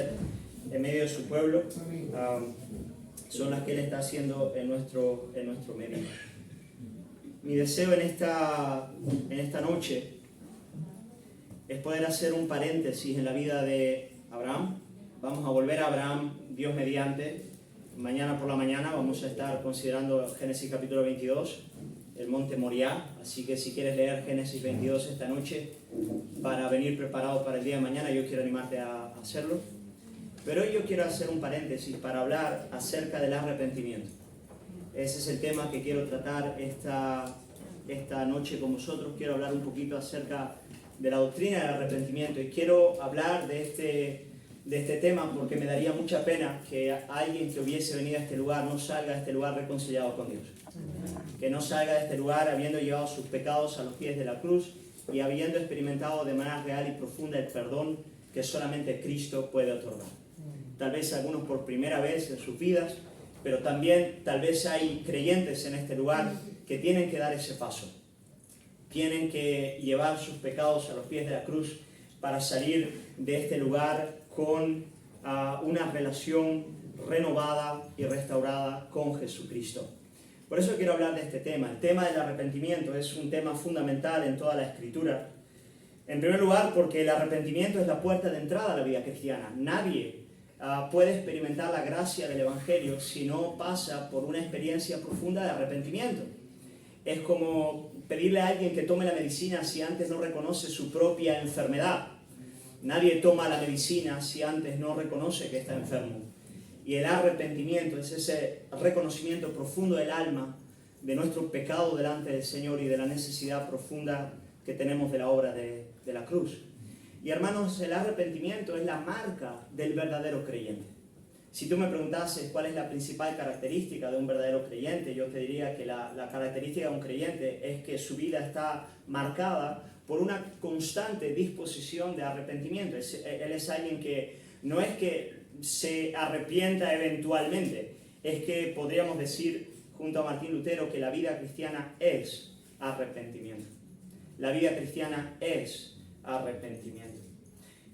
hacer en medio de su pueblo, son las que Él está haciendo en nuestro medio. Mi deseo en esta noche es poder hacer un paréntesis en la vida de Abraham. Vamos a volver a Abraham, Dios mediante. Mañana por la mañana vamos a estar considerando Génesis capítulo 22, el monte Moriah. Así que si quieres leer Génesis 22 esta noche para venir preparado para el día de mañana, yo quiero animarte a hacerlo. Pero hoy yo quiero hacer un paréntesis para hablar acerca del arrepentimiento. Ese es el tema que quiero tratar esta noche con vosotros. Quiero hablar un poquito acerca de la doctrina del arrepentimiento, y quiero hablar de este tema porque me daría mucha pena que alguien que hubiese venido a este lugar no salga de este lugar reconciliado con Dios. Que no salga de este lugar habiendo llevado sus pecados a los pies de la cruz y habiendo experimentado de manera real y profunda el perdón que solamente Cristo puede otorgar. Tal vez algunos por primera vez en sus vidas, pero también tal vez hay creyentes en este lugar que tienen que dar ese paso. Tienen que llevar sus pecados a los pies de la cruz para salir de este lugar con una relación renovada y restaurada con Jesucristo. Por eso quiero hablar de este tema. El tema del arrepentimiento es un tema fundamental en toda la Escritura. En primer lugar, porque el arrepentimiento es la puerta de entrada a la vida cristiana. Nadie puede experimentar la gracia del Evangelio si no pasa por una experiencia profunda de arrepentimiento. Es como pedirle a alguien que tome la medicina si antes no reconoce su propia enfermedad. Nadie toma la medicina si antes no reconoce que está enfermo. Y el arrepentimiento es ese reconocimiento profundo del alma de nuestro pecado delante del Señor y de la necesidad profunda que tenemos de la obra de la cruz. Y hermanos, el arrepentimiento es la marca del verdadero creyente. Si tú me preguntases cuál es la principal característica de un verdadero creyente, yo te diría que la característica de un creyente es que su vida está marcada por una constante disposición de arrepentimiento. Él es alguien que no es que se arrepienta eventualmente, es que podríamos decir junto a Martín Lutero que la vida cristiana es arrepentimiento. La vida cristiana es arrepentimiento.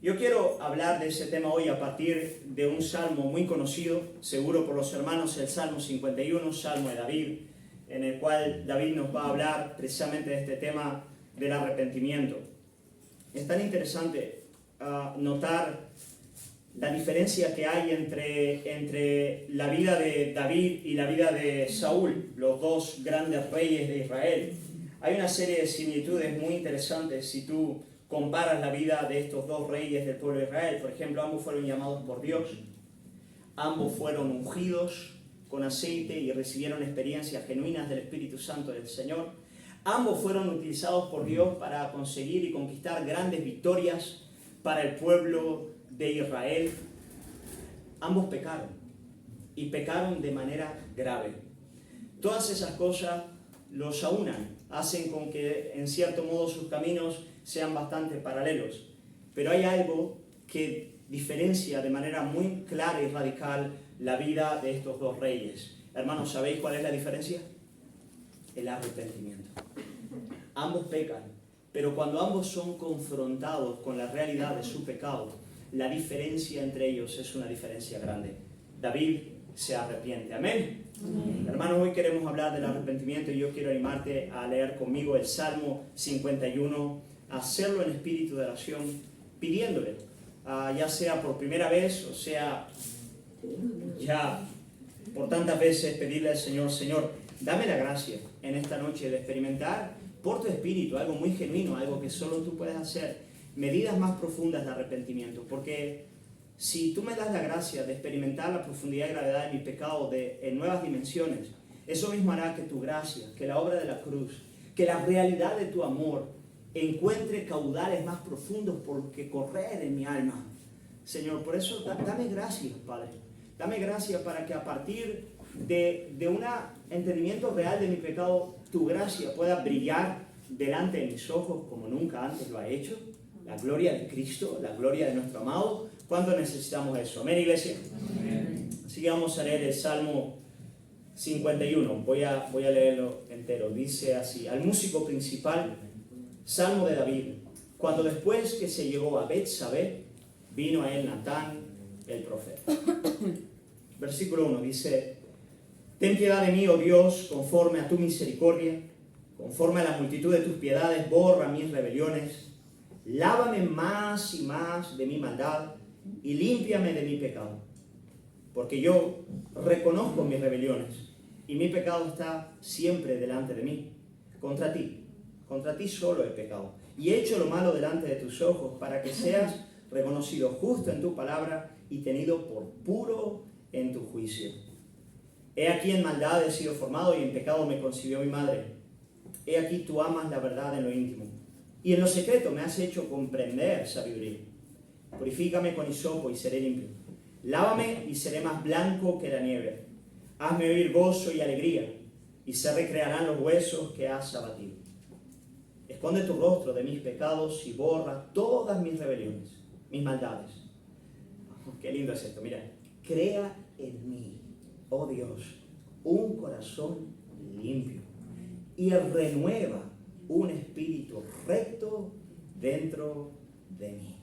Yo quiero hablar de ese tema hoy a partir de un salmo muy conocido, seguro por los hermanos, el Salmo 51, Salmo de David, en el cual David nos va a hablar precisamente de este tema del arrepentimiento. Es tan interesante notar la diferencia que hay entre la vida de David y la vida de Saúl, los dos grandes reyes de Israel. Hay una serie de similitudes muy interesantes si tú comparas la vida de estos dos reyes del pueblo de Israel. Por ejemplo, ambos fueron llamados por Dios, ambos fueron ungidos con aceite y recibieron experiencias genuinas del Espíritu Santo del Señor. Ambos fueron utilizados por Dios para conseguir y conquistar grandes victorias para el pueblo de Israel. Ambos pecaron, y pecaron de manera grave. Todas esas cosas los aunan, hacen con que en cierto modo sus caminos sean bastante paralelos. Pero hay algo que diferencia de manera muy clara y radical la vida de estos dos reyes. Hermanos, ¿sabéis cuál es la diferencia? El arrepentimiento. Ambos pecan, pero cuando ambos son confrontados con la realidad de su pecado, la diferencia entre ellos es una diferencia grande. David se arrepiente. ¿Amén? Amén. Hermanos, hoy queremos hablar del arrepentimiento y yo quiero animarte a leer conmigo el Salmo 51, hacerlo en espíritu de oración, pidiéndole, ya sea por primera vez o sea ya por tantas veces, pedirle al Señor: Señor, dame la gracia en esta noche de experimentar por tu espíritu algo muy genuino, algo que solo tú puedes hacer, medidas más profundas de arrepentimiento. Porque si tú me das la gracia de experimentar la profundidad y gravedad de mi pecado en nuevas dimensiones, eso mismo hará que tu gracia, que la obra de la cruz, que la realidad de tu amor encuentre caudales más profundos por que correr en mi alma. Señor, por eso dame gracias, Padre. Dame gracias para que a partir de un entendimiento real de mi pecado, tu gracia pueda brillar delante de mis ojos como nunca antes lo ha hecho. La gloria de Cristo, la gloria de nuestro amado. ¿Cuánto necesitamos eso? ¿Amén, iglesia? Amén. Así que vamos a leer el Salmo 51. Voy a leerlo entero. Dice así: al músico principal, Salmo de David. Cuando después que se llegó a Betsabé, vino a él Natán, el profeta. Versículo 1 dice: ten piedad de mí, oh Dios, conforme a tu misericordia, conforme a la multitud de tus piedades, borra mis rebeliones, lávame más y más de mi maldad y límpiame de mi pecado. Porque yo reconozco mis rebeliones y mi pecado está siempre delante de mí. Contra ti solo he pecado y he hecho lo malo delante de tus ojos, para que seas reconocido justo en tu palabra y tenido por puro en tu juicio. He aquí en maldad he sido formado y en pecado me concibió mi madre. He aquí tú amas la verdad en lo íntimo y en lo secreto me has hecho comprender sabiduría. Purifícame con hisopo y seré limpio. Lávame y seré más blanco que la nieve. Hazme oír gozo y alegría, y se recrearán los huesos que has abatido. Esconde tu rostro de mis pecados y borra todas mis rebeliones, mis maldades. Oh, qué lindo es esto, mira. Crea en mí, oh Dios, un corazón limpio y renueva un espíritu recto dentro de mí.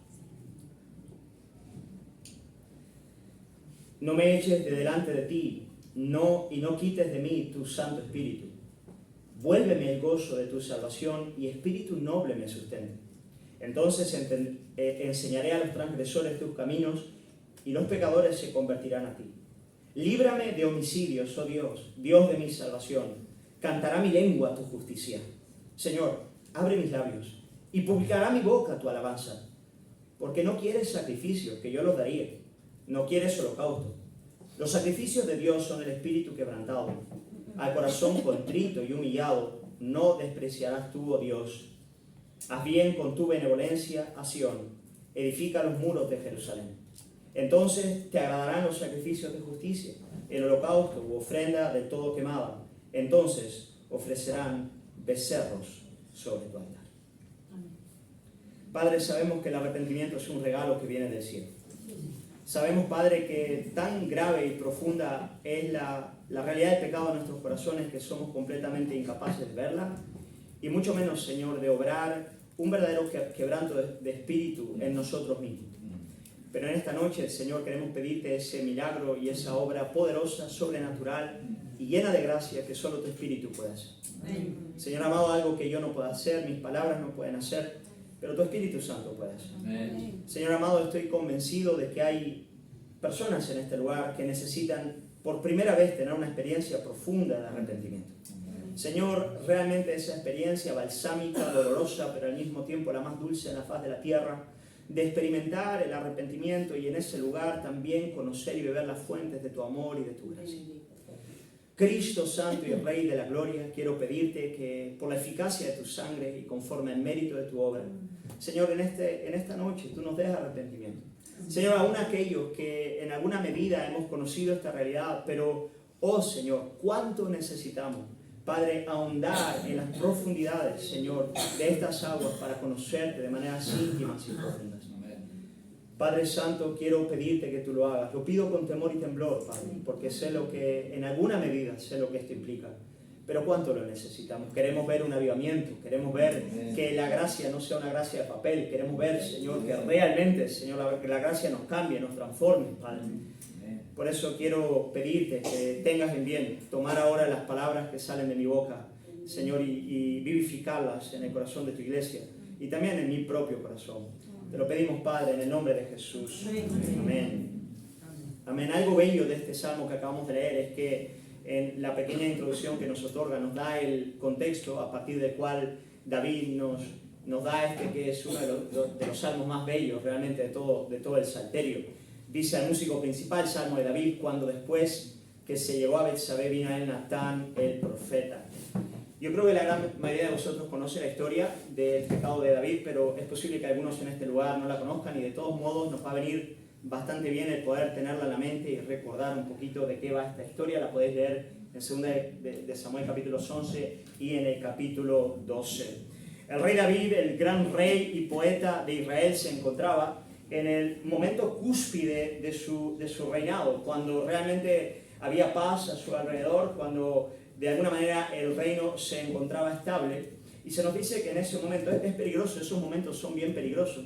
No me eches de delante de ti, y no quites de mí tu Santo Espíritu. Vuélveme el gozo de tu salvación y espíritu noble me sustente. Entonces enseñaré a los transgresores tus caminos y los pecadores se convertirán a ti. Líbrame de homicidios, oh Dios, Dios de mi salvación. Cantará mi lengua tu justicia. Señor, abre mis labios y publicará mi boca tu alabanza. Porque no quieres sacrificios, que yo los daría. No quieres holocausto. Los sacrificios de Dios son el espíritu quebrantado. Al corazón contrito y humillado no despreciarás tú, oh Dios. Haz bien con tu benevolencia a Sión. Edifica los muros de Jerusalén. Entonces te agradarán los sacrificios de justicia, el holocausto u ofrenda de todo quemada. Entonces ofrecerán becerros sobre tu altar. Padre, sabemos que el arrepentimiento es un regalo que viene del cielo. Sabemos, Padre, que tan grave y profunda es la realidad del pecado en nuestros corazones que somos completamente incapaces de verla y mucho menos, Señor, de obrar un verdadero quebranto de espíritu en nosotros mismos. Pero en esta noche, Señor, queremos pedirte ese milagro y esa obra poderosa, sobrenatural y llena de gracia que solo tu Espíritu puede hacer. Señor amado, algo que yo no puedo hacer, mis palabras no pueden hacer, pero tu Espíritu Santo puede hacer. Señor amado, estoy convencido de que hay personas en este lugar que necesitan por primera vez tener una experiencia profunda de arrepentimiento. Señor, realmente esa experiencia balsámica, dolorosa, pero al mismo tiempo la más dulce en la faz de la tierra, de experimentar el arrepentimiento y en ese lugar también conocer y beber las fuentes de tu amor y de tu gracia. Cristo Santo y Rey de la Gloria, quiero pedirte que por la eficacia de tu sangre y conforme al mérito de tu obra, Señor, en esta noche tú nos des arrepentimiento. Señor, aún aquellos que en alguna medida hemos conocido esta realidad, pero, oh Señor, cuánto necesitamos, Padre, ahondar en las profundidades, Señor, de estas aguas para conocerte de maneras íntimas y profundas. Padre Santo, quiero pedirte que tú lo hagas. Lo pido con temor y temblor, Padre, porque sé lo que, en alguna medida, sé lo que esto implica. Pero cuánto lo necesitamos. Queremos ver un avivamiento, queremos ver que la gracia no sea una gracia de papel, queremos ver, Señor, que realmente, Señor, que la gracia nos cambie, nos transforme, Padre. Por eso quiero pedirte que tengas en bien tomar ahora las palabras que salen de mi boca, Señor, y vivificarlas en el corazón de tu iglesia y también en mi propio corazón. Te lo pedimos, Padre, en el nombre de Jesús. Amén. Amén. Algo bello de este salmo que acabamos de leer es que en la pequeña introducción que nos otorga nos da el contexto a partir del cual David nos da que es uno de los salmos más bellos realmente de todo el salterio. Dice al músico principal, Salmo de David, cuando después que se llegó a Betsabé vino a él Natán el profeta. Yo creo que la gran mayoría de vosotros conoce la historia del pecado de David, pero es posible que algunos en este lugar no la conozcan y de todos modos nos va a venir bastante bien el poder tenerla en la mente y recordar un poquito de qué va esta historia. La podéis leer en 2 de Samuel capítulos 11 y en el capítulo 12. El rey David, el gran rey y poeta de Israel, se encontraba en el momento cúspide de su reinado, cuando realmente había paz a su alrededor, cuando de alguna manera el reino se encontraba estable. Y se nos dice que en ese momento es peligroso, esos momentos son bien peligrosos.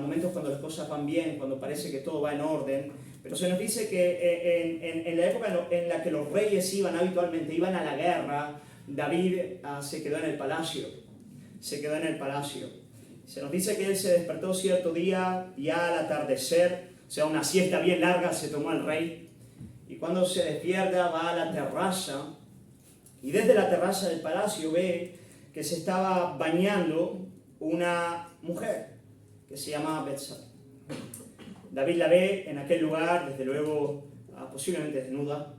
momentos cuando las cosas van bien, cuando parece que todo va en orden. Pero se nos dice que en la época en la que los reyes iban habitualmente, iban a la guerra, David se quedó en el palacio. Se quedó en el palacio. Se nos dice que él se despertó cierto día, ya al atardecer, o sea, una siesta bien larga se tomó el rey. Y cuando se despierta va a la terraza, y desde la terraza del palacio ve que se estaba bañando una mujer que se llama Betsabé. David la ve en aquel lugar, desde luego posiblemente desnuda,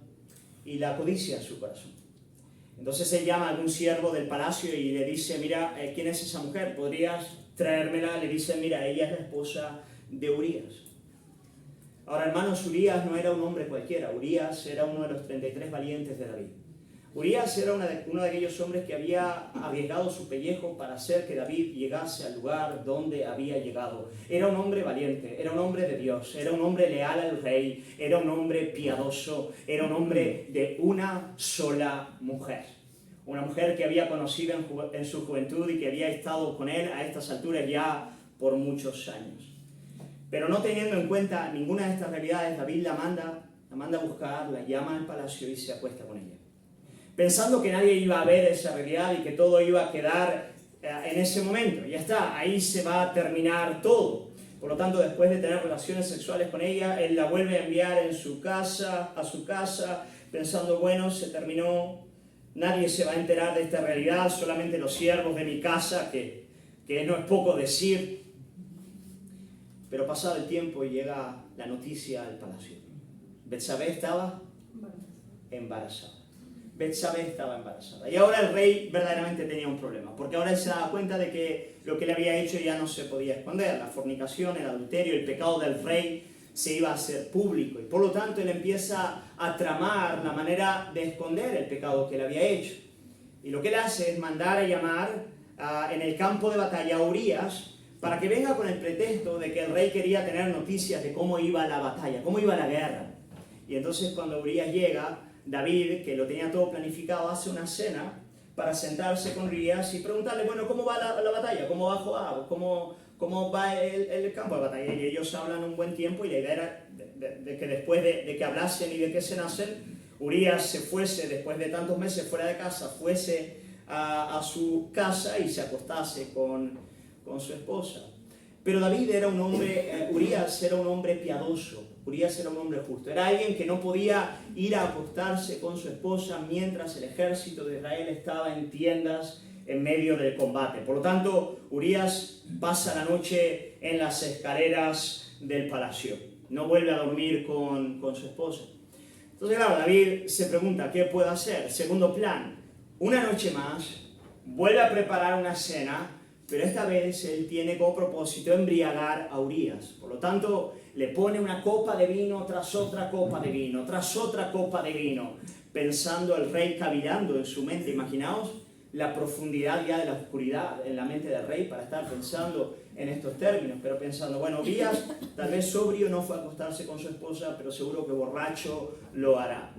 y la codicia a su corazón. Entonces él llama a algún siervo del palacio y le dice, mira, ¿quién es esa mujer? ¿Podrías traérmela? Le dice, mira, ella es la esposa de Urías. Ahora, hermanos, Urías no era un hombre cualquiera. Urías era uno de los 33 valientes de David. Urías era uno de aquellos hombres que había arriesgado su pellejo para hacer que David llegase al lugar donde había llegado. Era un hombre valiente, era un hombre de Dios, era un hombre leal al rey, era un hombre piadoso, era un hombre de una sola mujer. Una mujer que había conocido en su juventud y que había estado con él a estas alturas ya por muchos años. Pero no teniendo en cuenta ninguna de estas realidades, David la manda a buscar, la llama al palacio y se acuesta con ella. Pensando que nadie iba a ver esa realidad y que todo iba a quedar en ese momento. Ya está, ahí se va a terminar todo. Por lo tanto, después de tener relaciones sexuales con ella, él la vuelve a enviar a su casa, pensando, bueno, se terminó, nadie se va a enterar de esta realidad, solamente los siervos de mi casa, que no es poco decir. Pero pasado el tiempo llega la noticia al palacio. Betsabé estaba embarazada. Betsabé estaba embarazada. Y ahora el rey verdaderamente tenía un problema, porque ahora él se daba cuenta de que lo que le había hecho ya no se podía esconder. La fornicación, el adulterio, el pecado del rey se iba a hacer público. Y por lo tanto él empieza a tramar la manera de esconder el pecado que él había hecho. Y lo que él hace es mandar a llamar en el campo de batalla a Urías para que venga con el pretexto de que el rey quería tener noticias de cómo iba la batalla, cómo iba la guerra. Y entonces cuando Urías llega, David, que lo tenía todo planificado, hace una cena para sentarse con Urías y preguntarle, bueno, ¿cómo va la batalla? ¿Cómo va Joab? ¿Cómo va el campo de batalla? Y ellos hablan un buen tiempo y la idea era de que después de que hablasen y de que cenasen, Urías se fuese, después de tantos meses fuera de casa, fuese a su casa y se acostase con su esposa. Pero David era un hombre, Urías era un hombre piadoso, Urías era un hombre justo, era alguien que no podía ir a acostarse con su esposa mientras el ejército de Israel estaba en tiendas en medio del combate. Por lo tanto, Urías pasa la noche en las escaleras del palacio, no vuelve a dormir con su esposa. Entonces, claro, David se pregunta, ¿qué puedo hacer? Segundo plan, una noche más, vuelve a preparar una cena, pero esta vez él tiene como propósito embriagar a Urías. Por lo tanto, le pone una copa de vino tras otra copa de vino, tras otra copa de vino, pensando el rey cavilando en su mente. Imaginaos la profundidad ya de la oscuridad en la mente del rey para estar pensando en estos términos, pero pensando, bueno, Urías tal vez sobrio no fue a acostarse con su esposa, pero seguro que borracho lo hará.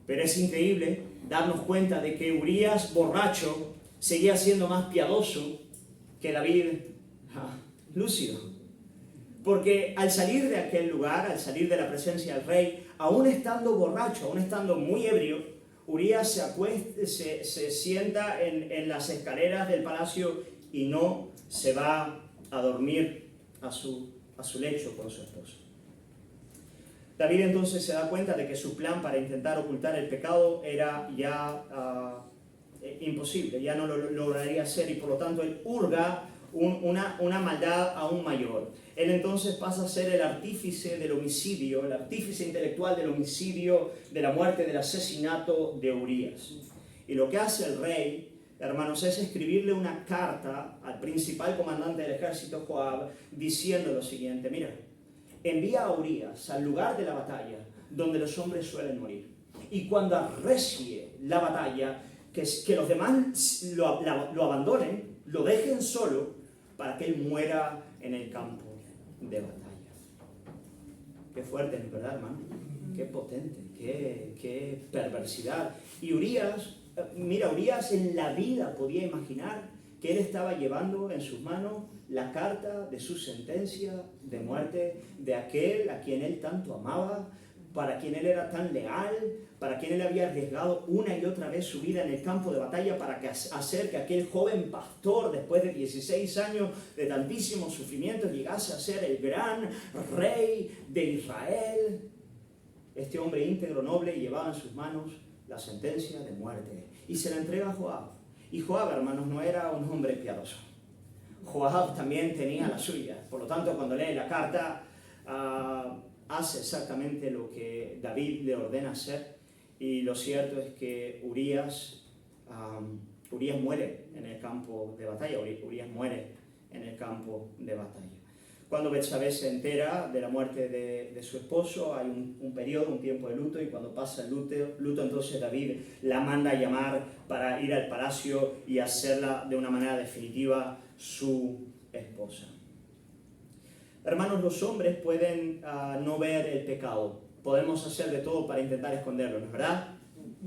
Pero es increíble darnos cuenta de que Urías borracho seguía siendo más piadoso que David lúcido. Porque al salir de aquel lugar, al salir de la presencia del rey, aún estando borracho, aún estando muy ebrio, Urías se sienta en las escaleras del palacio y no se va a dormir a su lecho con su esposa. David entonces se da cuenta de que su plan para intentar ocultar el pecado era ya imposible, ya no lo lograría hacer, y por lo tanto él hurga una maldad aún mayor. Él entonces pasa a ser el artífice del homicidio, el artífice intelectual del homicidio, de la muerte, del asesinato de Urías. Y lo que hace el rey, hermanos, es escribirle una carta al principal comandante del ejército, Joab, diciendo lo siguiente: mira, envía a Urías al lugar de la batalla donde los hombres suelen morir, y cuando arrecie la batalla, que los demás lo abandonen, lo dejen solo, para que él muera en el campo de batalla. Qué fuerte, ¿verdad, hermano? Qué potente, qué perversidad. Y Urías, mira, Urías en la vida podía imaginar que él estaba llevando en sus manos la carta de su sentencia de muerte de aquel a quien él tanto amaba, para quien él era tan leal, para quien él había arriesgado una y otra vez su vida en el campo de batalla para hacer que aquel joven pastor, después de 16 años de tantísimos sufrimientos, llegase a ser el gran rey de Israel. Este hombre íntegro, noble, llevaba en sus manos la sentencia de muerte y se la entrega a Joab. Y Joab, hermanos, no era un hombre piadoso. Joab también tenía la suya. Por lo tanto, cuando lee la carta, hace exactamente lo que David le ordena hacer. Y lo cierto es que Urías muere en el campo de batalla. Urías muere en el campo de batalla. Cuando Betsabé se entera de la muerte de su esposo, hay un periodo, un tiempo de luto, y cuando pasa el luto, entonces David la manda a llamar para ir al palacio y hacerla de una manera definitiva su esposa. Hermanos, los hombres pueden no ver el pecado. Podemos hacer de todo para intentar esconderlo, ¿no es verdad?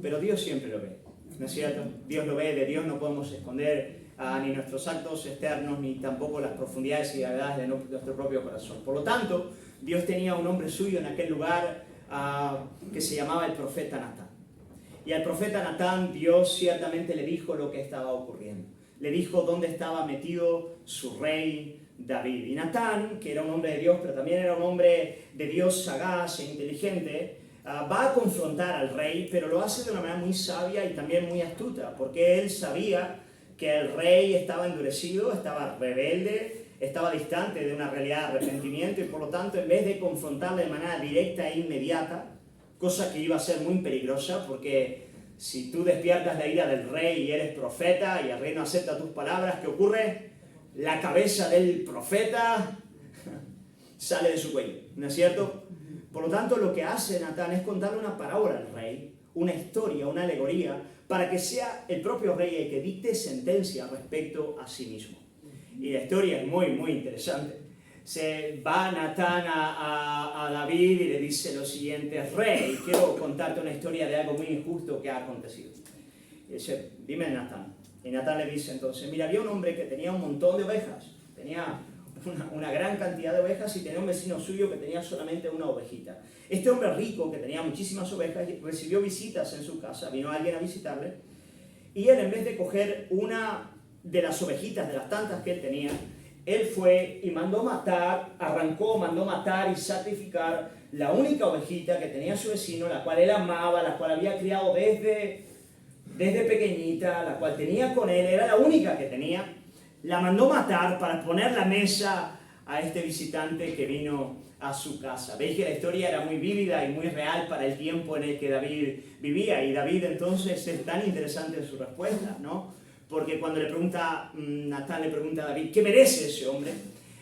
Pero Dios siempre lo ve, ¿no es cierto? Dios lo ve, de Dios no podemos esconder ni nuestros actos externos, ni tampoco las profundidades y gravedades de nuestro propio corazón. Por lo tanto, Dios tenía un hombre suyo en aquel lugar que se llamaba el profeta Natán. Y al profeta Natán, Dios ciertamente le dijo lo que estaba ocurriendo. Le dijo dónde estaba metido su rey David. Y Natán, que era un hombre de Dios, pero también era un hombre de Dios sagaz e inteligente, va a confrontar al rey, pero lo hace de una manera muy sabia y también muy astuta, porque él sabía que el rey estaba endurecido, estaba rebelde, estaba distante de una realidad de arrepentimiento, y por lo tanto, en vez de confrontarle de manera directa e inmediata, cosa que iba a ser muy peligrosa, porque si tú despiertas la ira del rey y eres profeta y el rey no acepta tus palabras, ¿qué ocurre? La cabeza del profeta sale de su cuello, ¿no es cierto? Por lo tanto, lo que hace Natán es contarle una parábola al rey, una historia, una alegoría, para que sea el propio rey el que dicte sentencia respecto a sí mismo. Y la historia es muy, muy interesante. Se va Natán a David y le dice lo siguiente: rey, quiero contarte una historia de algo muy injusto que ha acontecido. Y dice, dime Natán. Y Natán le dice entonces, mira, había un hombre que tenía un montón de ovejas, tenía una gran cantidad de ovejas, y tenía un vecino suyo que tenía solamente una ovejita. Este hombre rico, que tenía muchísimas ovejas, recibió visitas en su casa, vino alguien a visitarle, y él, en vez de coger una de las ovejitas, de las tantas que él tenía, él fue y mandó matar y sacrificar la única ovejita que tenía su vecino, la cual él amaba, la cual había criado desde pequeñita, la cual tenía con él, era la única que tenía. La mandó matar para poner la mesa a este visitante que vino a su casa. Veis que la historia era muy vívida y muy real para el tiempo en el que David vivía. Y David entonces es tan interesante en su respuesta, ¿no? Porque cuando Natán le pregunta a David, ¿qué merece ese hombre?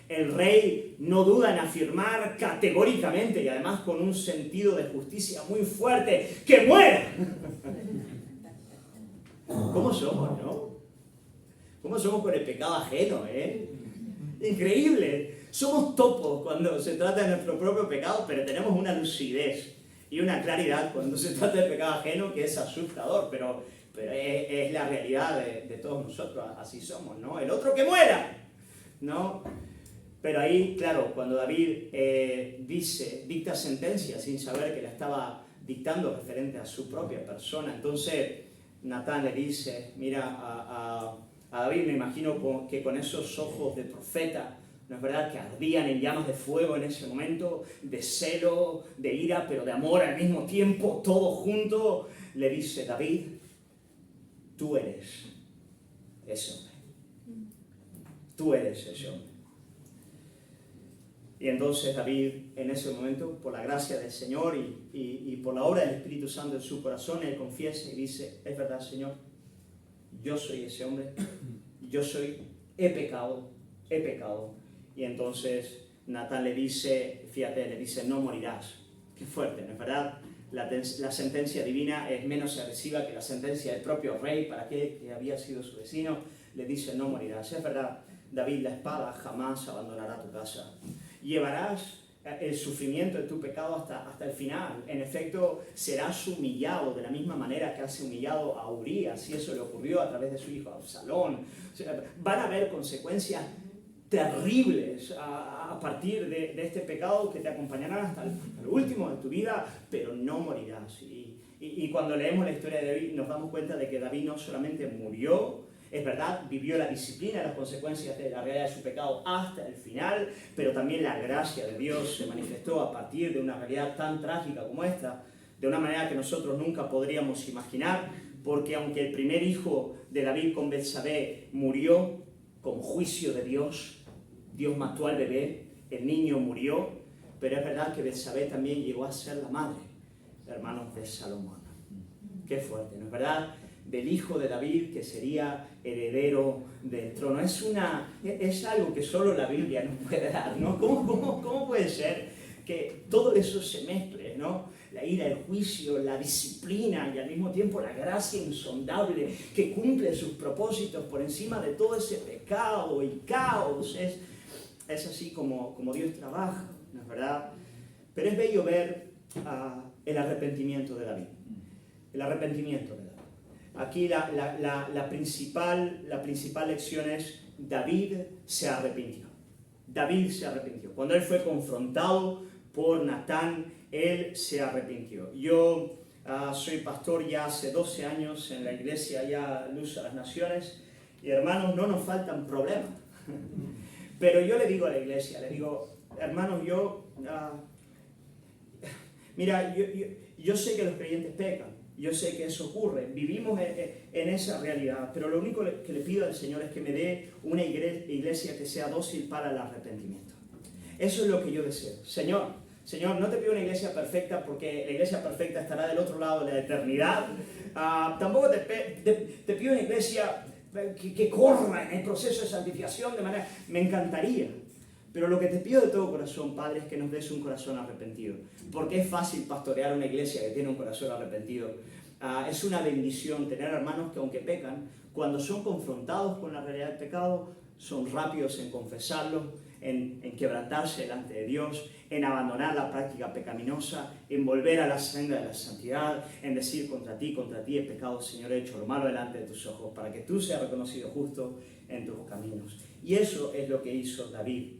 El rey no duda en afirmar categóricamente, y además con un sentido de justicia muy fuerte, ¡que muera! ¿Cómo somos, no? ¿Cómo somos con el pecado ajeno, Increíble. Somos topos cuando se trata de nuestro propio pecado, pero tenemos una lucidez y una claridad cuando se trata del pecado ajeno que es asustador, pero es la realidad de todos nosotros, así somos, ¿no? El otro que muera, ¿no? Pero ahí, claro, cuando David dicta sentencia sin saber que la estaba dictando referente a su propia persona, entonces Natán le dice, mira, a David, me imagino que con esos ojos de profeta, ¿no es verdad?, que ardían en llamas de fuego en ese momento, de celo, de ira, pero de amor al mismo tiempo, todo junto, le dice, David, tú eres ese hombre. Tú eres ese hombre. Y entonces David, en ese momento, por la gracia del Señor y por la obra del Espíritu Santo en su corazón, él confiesa y dice, es verdad, Señor, yo soy ese hombre, he pecado. Y entonces Natán le dice, no morirás. Qué fuerte, ¿no es verdad? La sentencia divina es menos agresiva que la sentencia del propio rey para aquel que había sido su vecino. Le dice, no morirás. Es verdad, David, la espada jamás abandonará tu casa. Llevarás el sufrimiento de tu pecado hasta el final. En efecto, serás humillado de la misma manera que has humillado a Urías, y eso le ocurrió a través de su hijo Absalón. O sea, van a haber consecuencias terribles a partir de este pecado que te acompañarán hasta el último de tu vida, pero no morirás. Y cuando leemos la historia de David nos damos cuenta de que David no solamente murió, es verdad, vivió la disciplina y las consecuencias de la realidad de su pecado hasta el final, pero también la gracia de Dios se manifestó a partir de una realidad tan trágica como esta, de una manera que nosotros nunca podríamos imaginar, porque aunque el primer hijo de David con Betsabé murió con juicio de Dios, Dios mató al bebé, el niño murió, pero es verdad que Betsabé también llegó a ser la madre, hermanos, de Salomón. Qué fuerte, ¿no es verdad? Del hijo de David que sería heredero del trono. Es algo que solo la Biblia nos puede dar, ¿no? ¿Cómo puede ser que todo eso se mezcle, ¿no? La ira, el juicio, la disciplina y al mismo tiempo la gracia insondable que cumple sus propósitos por encima de todo ese pecado y caos? Es así como Dios trabaja, ¿no es verdad? Pero es bello ver el arrepentimiento de David. El arrepentimiento de David. Aquí la principal lección es: David se arrepintió. David se arrepintió. Cuando él fue confrontado por Natán, él se arrepintió. Yo soy pastor ya hace 12 años en la iglesia ya Luz a las Naciones, y hermanos, no nos faltan problemas. Pero yo le digo a la iglesia, le digo, hermanos, mira, yo sé que los creyentes pecan. Yo sé que eso ocurre, vivimos en esa realidad, pero lo único que le pido al Señor es que me dé una iglesia que sea dócil para el arrepentimiento. Eso es lo que yo deseo. Señor, no te pido una iglesia perfecta, porque la iglesia perfecta estará del otro lado de la eternidad. Tampoco te pido una iglesia que corra en el proceso de santificación de manera... Me encantaría. Pero lo que te pido de todo corazón, Padre, es que nos des un corazón arrepentido. Porque es fácil pastorear una iglesia que tiene un corazón arrepentido. Es una bendición tener hermanos que, aunque pecan, cuando son confrontados con la realidad del pecado, son rápidos en confesarlo, en quebrantarse delante de Dios, en abandonar la práctica pecaminosa, en volver a la senda de la santidad, en decir: contra ti he pecado, Señor, he hecho lo malo delante de tus ojos, para que tú seas reconocido justo en tus caminos. Y eso es lo que hizo David.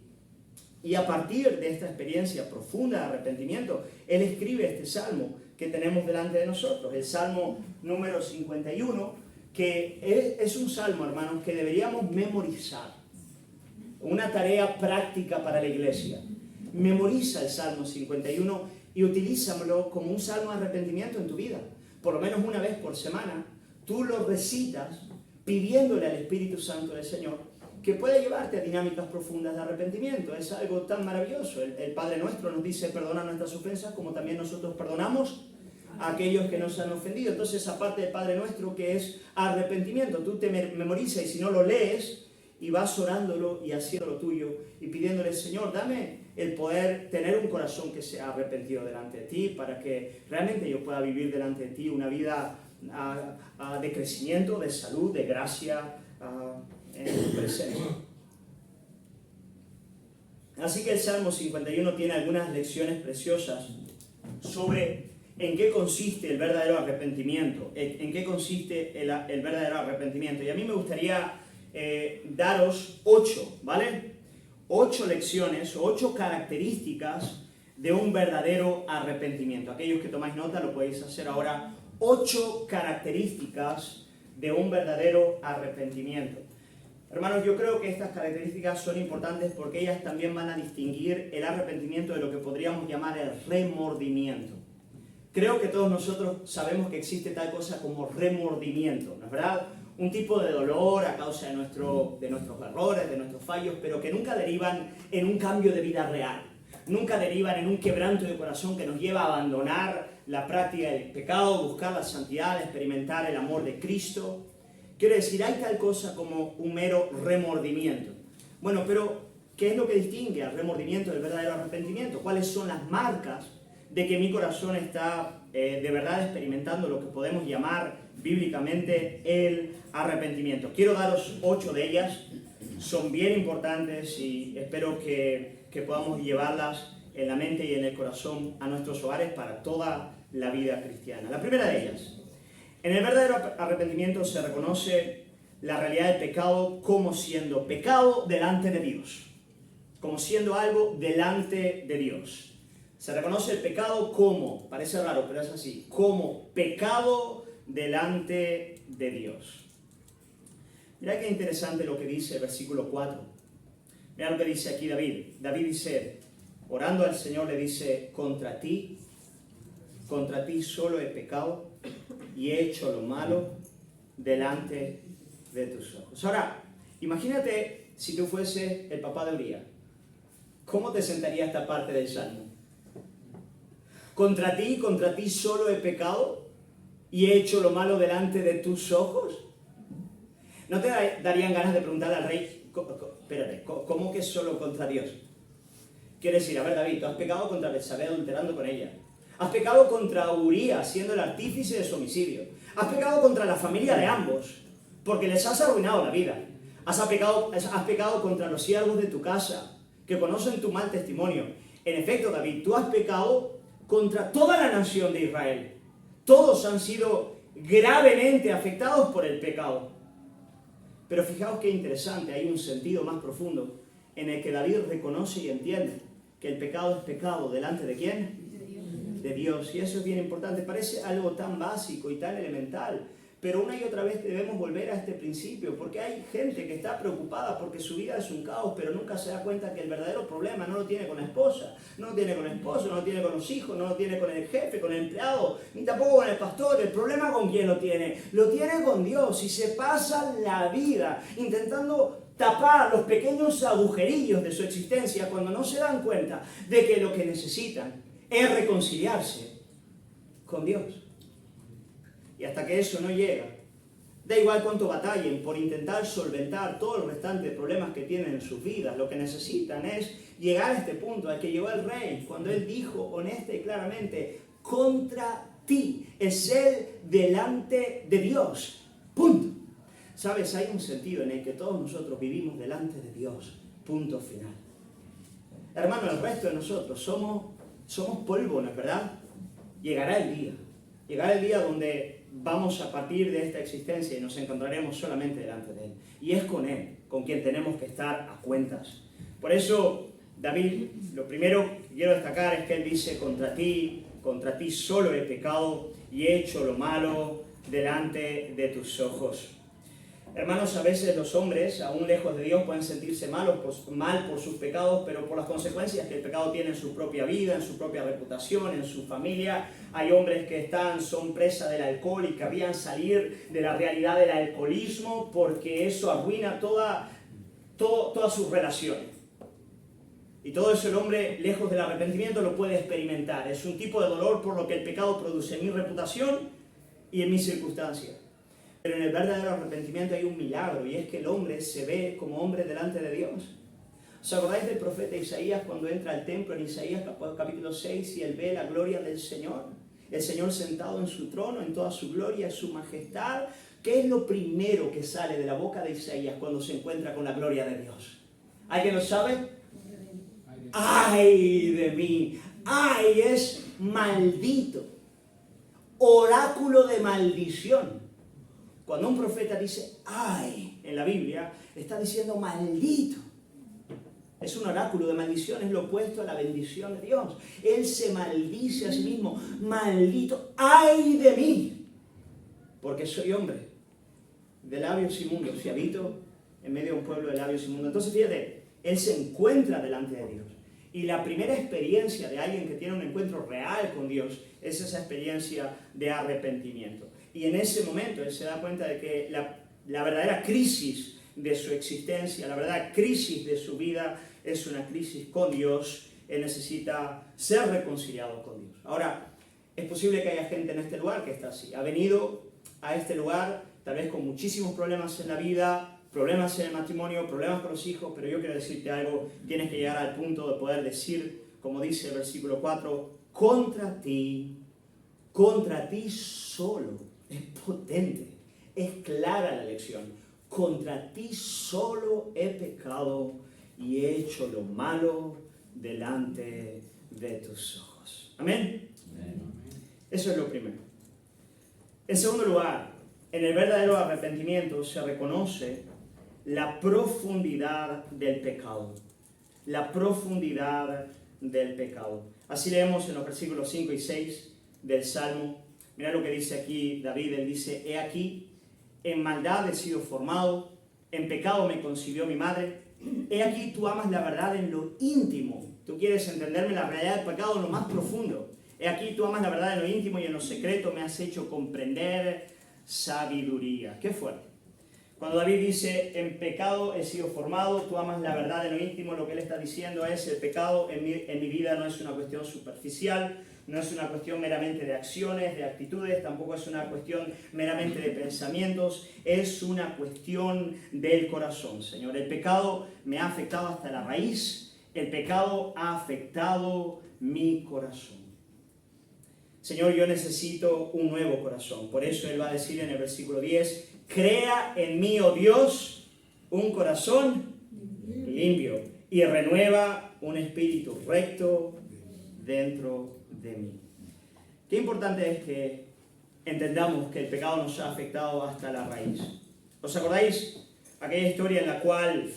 Y a partir de esta experiencia profunda de arrepentimiento, él escribe este salmo que tenemos delante de nosotros, el Salmo número 51, que es un salmo, hermanos, que deberíamos memorizar. Una tarea práctica para la iglesia. Memoriza el Salmo 51 y utilízalo como un salmo de arrepentimiento en tu vida. Por lo menos una vez por semana, tú lo recitas pidiéndole al Espíritu Santo del Señor que puede llevarte a dinámicas profundas de arrepentimiento. Es algo tan maravilloso. El Padre Nuestro nos dice: perdona nuestras ofensas como también nosotros perdonamos a aquellos que nos han ofendido. Entonces, aparte del Padre Nuestro, que es arrepentimiento, tú te memorizas, y si no lo lees, y vas orándolo y haciéndolo tuyo y pidiéndole: Señor, dame el poder tener un corazón que sea arrepentido delante de ti, para que realmente yo pueda vivir delante de ti una vida de crecimiento, de salud, de gracia, en tu presencia. Así que el Salmo 51 tiene algunas lecciones preciosas sobre en qué consiste el verdadero arrepentimiento, en qué consiste el verdadero arrepentimiento. Y a mí me gustaría daros 8, ¿vale? 8 lecciones, 8 características de un verdadero arrepentimiento. Aquellos que tomáis nota lo podéis hacer ahora. 8 características de un verdadero arrepentimiento. Hermanos, yo creo que estas características son importantes porque ellas también van a distinguir el arrepentimiento de lo que podríamos llamar el remordimiento. Creo que todos nosotros sabemos que existe tal cosa como remordimiento, ¿no es verdad? Un tipo de dolor a causa de nuestros errores, de nuestros fallos, pero que nunca derivan en un cambio de vida real. Nunca derivan en un quebranto de corazón que nos lleva a abandonar la práctica del pecado, buscar la santidad, experimentar el amor de Cristo. Quiero decir, hay tal cosa como un mero remordimiento. Bueno, pero ¿qué es lo que distingue al remordimiento del verdadero arrepentimiento? ¿Cuáles son las marcas de que mi corazón está de verdad experimentando lo que podemos llamar bíblicamente el arrepentimiento? Quiero daros 8 de ellas. Son bien importantes y espero que podamos llevarlas en la mente y en el corazón a nuestros hogares para toda la vida cristiana. La primera de ellas, en el verdadero arrepentimiento se reconoce la realidad del pecado como siendo pecado delante de Dios, como siendo algo delante de Dios. Se reconoce el pecado como, parece raro, pero es así, como pecado delante de Dios. Mira qué interesante lo que dice el versículo 4. Mira lo que dice aquí David. David dice, orando al Señor, le dice, contra ti solo he pecado y he hecho lo malo delante de tus ojos. Ahora, imagínate si tú fueses el papá de Uría. ¿Cómo te sentaría esta parte del Salmo? Contra ti solo he pecado y he hecho lo malo delante de tus ojos. ¿No te darían ganas de preguntarle al rey, espérate, ¿cómo que solo contra Dios? Quiere decir, a ver David, tú has pecado contra Betsabé adulterando con ella. Has pecado contra Uría siendo el artífice de su homicidio. Has pecado contra la familia de ambos, porque les has arruinado la vida. Has pecado contra los siervos de tu casa, que conocen tu mal testimonio. En efecto, David, tú has pecado contra toda la nación de Israel. Todos han sido gravemente afectados por el pecado. Pero fijaos qué interesante, hay un sentido más profundo en el que David reconoce y entiende que el pecado es pecado delante de ¿quién? De Dios. Y eso es bien importante. Parece algo tan básico y tan elemental, pero una y otra vez debemos volver a este principio, porque hay gente que está preocupada porque su vida es un caos, pero nunca se da cuenta que el verdadero problema no lo tiene con la esposa, no lo tiene con el esposo, no lo tiene con los hijos, no lo tiene con el jefe, con el empleado, ni tampoco con el pastor. El problema ¿con quién lo tiene? Lo tiene con Dios, y se pasa la vida intentando tapar los pequeños agujerillos de su existencia cuando no se dan cuenta de que lo que necesitan es reconciliarse con Dios. Y hasta que eso no llega, da igual cuánto batallen por intentar solventar todo el restante de problemas que tienen en sus vidas, lo que necesitan es llegar a este punto al que llegó el rey, cuando él dijo honesta y claramente, contra ti es él delante de Dios. Punto. ¿Sabes? Hay un sentido en el que todos nosotros vivimos delante de Dios. Punto final. Hermano, el resto de nosotros somos polvo, ¿no es verdad? Llegará el día donde vamos a partir de esta existencia y nos encontraremos solamente delante de Él. Y es con Él, con quien tenemos que estar a cuentas. Por eso, David, lo primero que quiero destacar es que él dice, contra ti solo he pecado y he hecho lo malo delante de tus ojos. Hermanos, a veces los hombres, aún lejos de Dios, pueden sentirse mal por sus pecados, pero por las consecuencias que el pecado tiene en su propia vida, en su propia reputación, en su familia. Hay hombres que son presa del alcohol y querrían salir de la realidad del alcoholismo porque eso arruina todas sus relaciones. Y todo eso el hombre, lejos del arrepentimiento, lo puede experimentar. Es un tipo de dolor por lo que el pecado produce en mi reputación y en mis circunstancias. Pero en el verdadero arrepentimiento hay un milagro, y es que el hombre se ve como hombre delante de Dios. ¿Os acordáis del profeta Isaías cuando entra al templo en Isaías capítulo 6 y él ve la gloria del Señor? El Señor sentado en su trono, en toda su gloria, su majestad. ¿Qué es lo primero que sale de la boca de Isaías cuando se encuentra con la gloria de Dios? ¿Alguien lo sabe? ¡Ay de mí! ¡Ay, es maldito! Oráculo de maldición. Cuando un profeta dice ¡ay! En la Biblia, está diciendo maldito. Es un oráculo de maldición, es lo opuesto a la bendición de Dios. Él se maldice a sí mismo. Maldito, ¡ay de mí! Porque soy hombre de labios inmundos y habito en medio de un pueblo de labios inmundos. Entonces fíjate, él se encuentra delante de Dios. Y la primera experiencia de alguien que tiene un encuentro real con Dios es esa experiencia de arrepentimiento. Y en ese momento él se da cuenta de que la verdadera crisis de su existencia, la verdadera crisis de su vida es una crisis con Dios. Él necesita ser reconciliado con Dios. Ahora, es posible que haya gente en este lugar que está así. Ha venido a este lugar tal vez con muchísimos problemas en la vida, problemas en el matrimonio, problemas con los hijos, pero yo quiero decirte algo, tienes que llegar al punto de poder decir, como dice el versículo 4, contra ti solo. Es potente, es clara la lección. Contra ti solo he pecado y he hecho lo malo delante de tus ojos. Amén. Eso es lo primero. En segundo lugar, en el verdadero arrepentimiento se reconoce la profundidad del pecado. La profundidad del pecado. Así leemos en los versículos 5 y 6 del Salmo. Mira lo que dice aquí David. Él dice: he aquí, en maldad he sido formado, en pecado me concibió mi madre. He aquí, tú amas la verdad en lo íntimo. Tú quieres entenderme la realidad del pecado en lo más profundo. He aquí, tú amas la verdad en lo íntimo y en lo secreto me has hecho comprender sabiduría. Qué fuerte. Cuando David dice: en pecado he sido formado, tú amas la verdad en lo íntimo, lo que él está diciendo es: el pecado en mi vida no es una cuestión superficial, no es una cuestión meramente de acciones, de actitudes, tampoco es una cuestión meramente de pensamientos, es una cuestión del corazón, Señor. El pecado me ha afectado hasta la raíz, el pecado ha afectado mi corazón. Señor, yo necesito un nuevo corazón. Por eso Él va a decir en el versículo 10, crea en mí, oh Dios, un corazón limpio y renueva un espíritu recto dentro de mí. Qué importante es que entendamos que el pecado nos ha afectado hasta la raíz. ¿Os acordáis aquella historia en la cual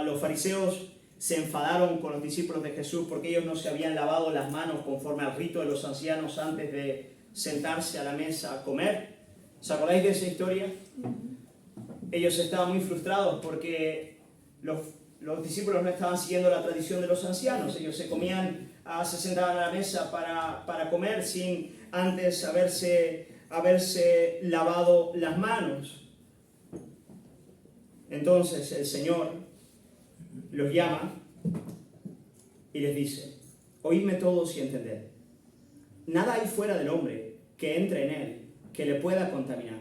los fariseos se enfadaron con los discípulos de Jesús porque ellos no se habían lavado las manos conforme al rito de los ancianos antes de sentarse a la mesa a comer? ¿Os acordáis de esa historia? Ellos estaban muy frustrados porque los discípulos no estaban siguiendo la tradición de los ancianos. Ellos se sentaban a la mesa para comer sin antes haberse lavado las manos. Entonces el Señor los llama y les dice: oídme todos y entended. Nada hay fuera del hombre que entre en él que le pueda contaminar.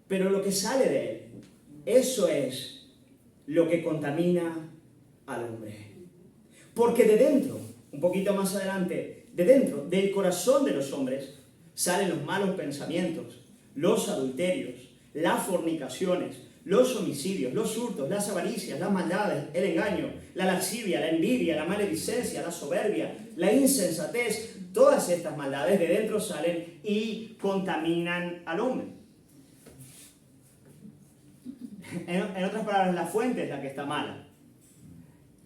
Pero lo que sale de él, eso es lo que contamina al hombre. Porque de dentro, un poquito más adelante, de dentro del corazón de los hombres, salen los malos pensamientos, los adulterios, las fornicaciones, los homicidios, los hurtos, las avaricias, las maldades, el engaño, la lascivia, la envidia, la maledicencia, la soberbia, la insensatez. Todas estas maldades de dentro salen y contaminan al hombre. En otras palabras, la fuente es la que está mala.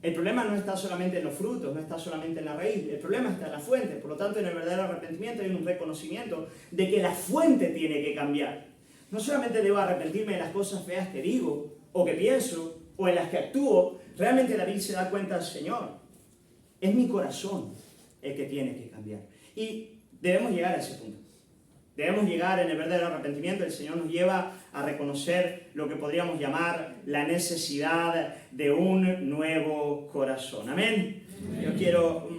El problema no está solamente en los frutos, no está solamente en la raíz, el problema está en la fuente. Por lo tanto, en el verdadero arrepentimiento hay un reconocimiento de que la fuente tiene que cambiar. No solamente debo arrepentirme de las cosas feas que digo, o que pienso, o en las que actúo. Realmente David se da cuenta: Señor, es mi corazón el que tiene que cambiar. Y debemos llegar a ese punto. Debemos llegar en el verdadero arrepentimiento. El Señor nos lleva a reconocer lo que podríamos llamar la necesidad de un nuevo corazón. Amén. Yo quiero,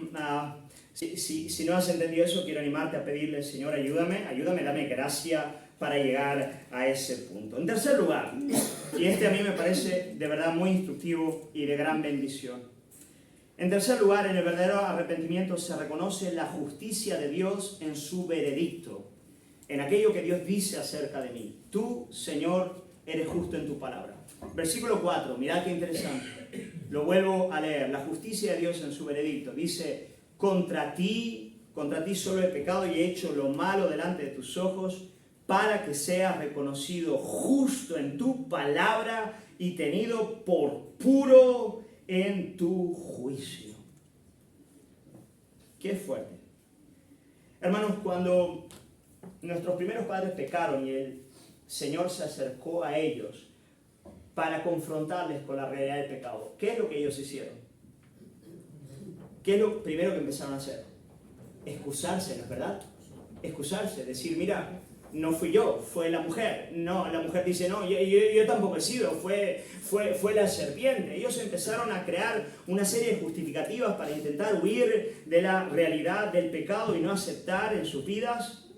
si no has entendido eso, quiero animarte a pedirle: Señor, ayúdame, dame gracia para llegar a ese punto. En tercer lugar, y a mí me parece de verdad muy instructivo y de gran bendición. En tercer lugar, en el verdadero arrepentimiento se reconoce la justicia de Dios en su veredicto, en aquello que Dios dice acerca de mí. Tú, Señor, eres justo en tu palabra. Versículo 4, mirad qué interesante. Lo vuelvo a leer. La justicia de Dios en su veredicto. Dice: contra ti solo he pecado y he hecho lo malo delante de tus ojos, para que seas reconocido justo en tu palabra y tenido por puro en tu juicio. Qué fuerte. Hermanos, cuando nuestros primeros padres pecaron y el Señor se acercó a ellos para confrontarles con la realidad del pecado, ¿qué es lo que ellos hicieron? ¿Qué es lo primero que empezaron a hacer? Excusarse, ¿no es verdad? Excusarse, decir: mira, no fui yo, fue la mujer. No, la mujer dice: no, yo tampoco he sido, fue la serpiente. Ellos empezaron a crear una serie de justificativas para intentar huir de la realidad del pecado y no aceptar en sus vidas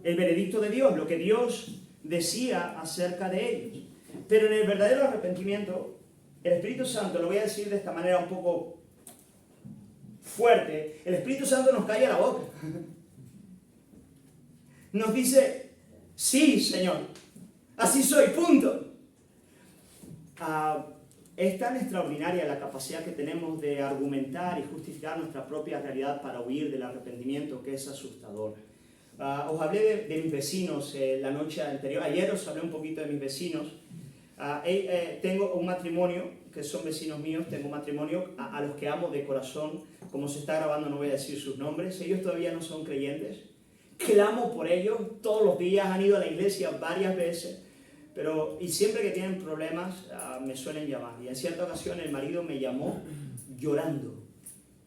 el veredicto de Dios, lo que Dios decía acerca de ellos. Pero en el verdadero arrepentimiento, el Espíritu Santo, lo voy a decir de esta manera un poco fuerte, el Espíritu Santo nos calla la boca. Nos dice: sí, Señor, así soy, punto. Es tan extraordinaria la capacidad que tenemos de argumentar y justificar nuestra propia realidad para huir del arrepentimiento, que es asustador. Os hablé de mis vecinos la noche anterior. Ayer os hablé un poquito de mis vecinos. Tengo un matrimonio, que son vecinos míos, tengo un matrimonio a los que amo de corazón. Como se está grabando no voy a decir sus nombres. Ellos todavía no son creyentes. Clamo por ellos todos los días, han ido a la iglesia varias veces. Y siempre que tienen problemas me suelen llamar. Y en cierta ocasión el marido me llamó llorando.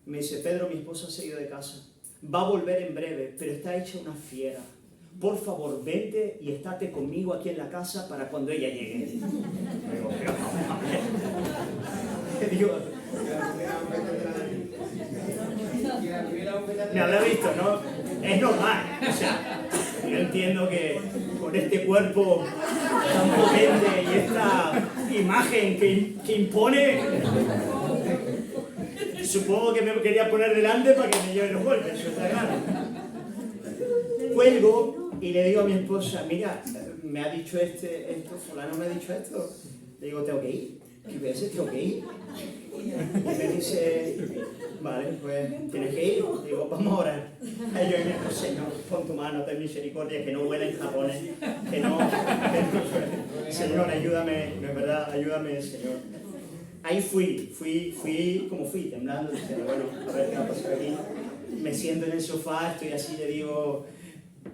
Me dice: Pedro, mi esposa se ha ido de casa. Va a volver en breve, pero está hecha una fiera. Por favor, vente y estate conmigo aquí en la casa para cuando ella llegue. Digo, me habrá visto, ¿no? Es normal. O sea, yo entiendo que con este cuerpo tan potente y esta imagen que impone, supongo que me quería poner delante para que me lleven los golpes. Eso está claro. Cuelgo y le digo a mi esposa: mira, me ha dicho esto, fulano me ha dicho esto. Le digo: tengo que ir. ¿Qué veces tengo que ir? Y me dice: vale, pues tienes que ir. Digo: vamos a orar. Y yo y mi esposa: Señor, pon tu mano, ten misericordia, que no huelen jabones, que no Señor, ayúdame, de verdad, ayúdame, Señor. Ahí fui como fui, temblando, diciendo: bueno, a ver qué va a pasar aquí. Me siento en el sofá, estoy así, le digo: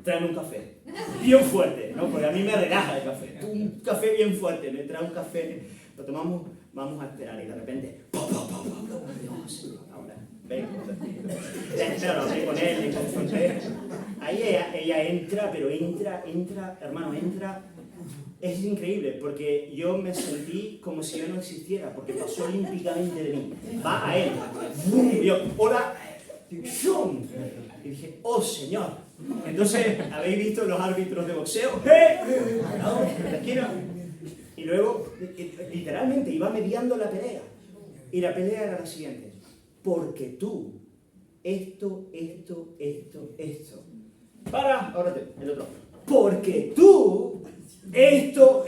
tráeme un café, bien fuerte, ¿no? Porque a mí me relaja el café. Un café bien fuerte, me trae un café, lo tomamos, vamos a esperar, y de repente, no, Señor, ahora, ven. Claro, hablé con él, le confronté. Ahí ella entra, pero entra, hermano, entra. Es increíble, porque yo me sentí como si yo no existiera, porque pasó olímpicamente de mí. Va a él, ¡bum! Y yo: hola, ¡shum! Y dije: oh, Señor. Entonces, ¿habéis visto los árbitros de boxeo? Y luego, literalmente, iba mediando la pelea. Y la pelea era la siguiente: porque tú, esto. Para, ahora el otro. Porque tú, esto.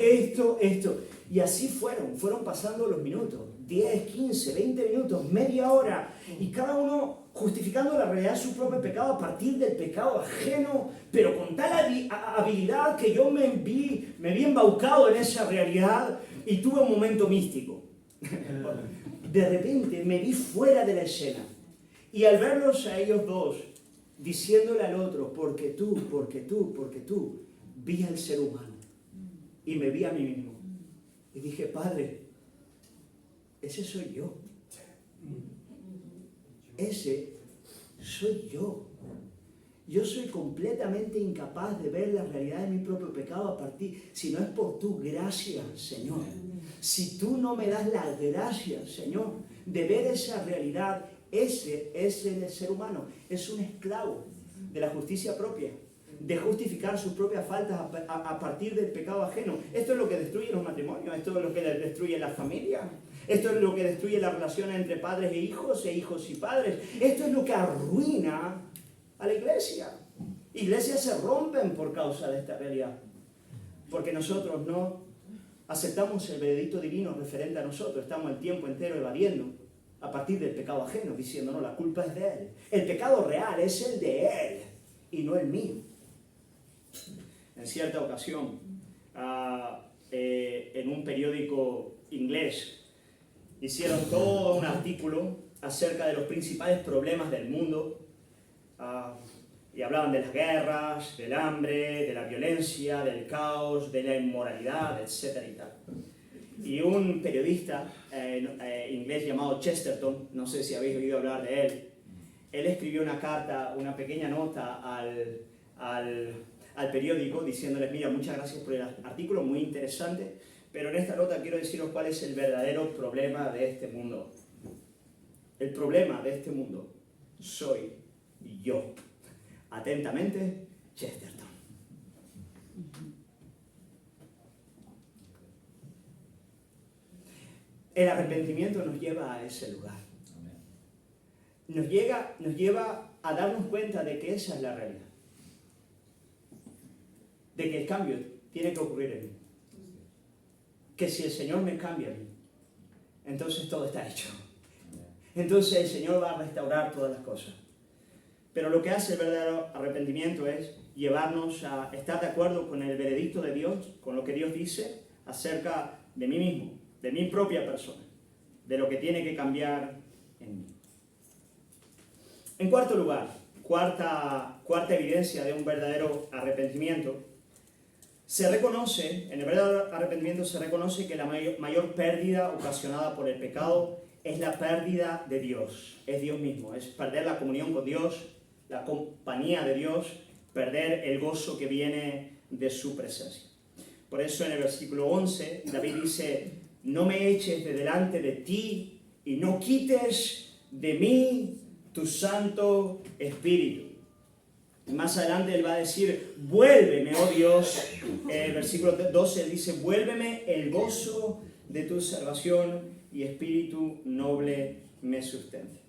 Y así fueron pasando los minutos. 10, 15, 20 minutos, media hora. Y cada uno justificando la realidad de su propio pecado a partir del pecado ajeno, pero con tal habilidad que yo me vi embaucado en esa realidad y tuve un momento místico. De repente me vi fuera de la escena. Y al verlos a ellos dos, diciéndole al otro: porque tú, vi al ser humano. Y me vi a mí mismo. Y dije: Padre, ese soy yo. Ese soy yo. Yo soy completamente incapaz de ver la realidad de mi propio pecado a partir, si no es por tu gracia, Señor. Si tú no me das la gracia, Señor, de ver esa realidad, ese es el ser humano. Es un esclavo de la justicia propia, de justificar sus propias faltas a partir del pecado ajeno. Esto es lo que destruye los matrimonios, esto es lo que destruye la familia, esto es lo que destruye las relaciones entre padres e hijos y padres. Esto es lo que arruina a la iglesia. Iglesias se rompen por causa de esta realidad, porque nosotros no aceptamos el veredicto divino referente a nosotros. Estamos el tiempo entero evadiendo a partir del pecado ajeno, diciendo: no, la culpa es de él. El pecado real es el de él y no el mío. En cierta ocasión, en un periódico inglés, hicieron todo un artículo acerca de los principales problemas del mundo, y hablaban de las guerras, del hambre, de la violencia, del caos, de la inmoralidad, etcétera y tal. Y un periodista inglés llamado Chesterton, no sé si habéis oído hablar de él, él escribió una carta, una pequeña nota al periódico diciéndoles: mira, muchas gracias por el artículo, muy interesante, pero en esta nota quiero deciros cuál es el verdadero problema de este mundo. El problema de este mundo soy yo. Atentamente, Chesterton. El arrepentimiento nos lleva a ese lugar. Nos lleva a darnos cuenta de que esa es la realidad. De que el cambio tiene que ocurrir en mí. Que si el Señor me cambia a mí, entonces todo está hecho. Entonces el Señor va a restaurar todas las cosas. Pero lo que hace el verdadero arrepentimiento es llevarnos a estar de acuerdo con el veredicto de Dios, con lo que Dios dice acerca de mí mismo, de mi propia persona, de lo que tiene que cambiar en mí. En cuarto lugar, cuarta evidencia de un verdadero arrepentimiento, se reconoce, en el verdadero arrepentimiento se reconoce que la mayor pérdida ocasionada por el pecado es la pérdida de Dios, es Dios mismo, es perder la comunión con Dios, la compañía de Dios, perder el gozo que viene de su presencia. Por eso en el versículo 11, David dice, no me eches de delante de ti y no quites de mí tu Santo Espíritu. Y más adelante él va a decir, vuélveme, oh Dios. En el versículo 12 él dice, vuélveme el gozo de tu salvación y espíritu noble me sustente.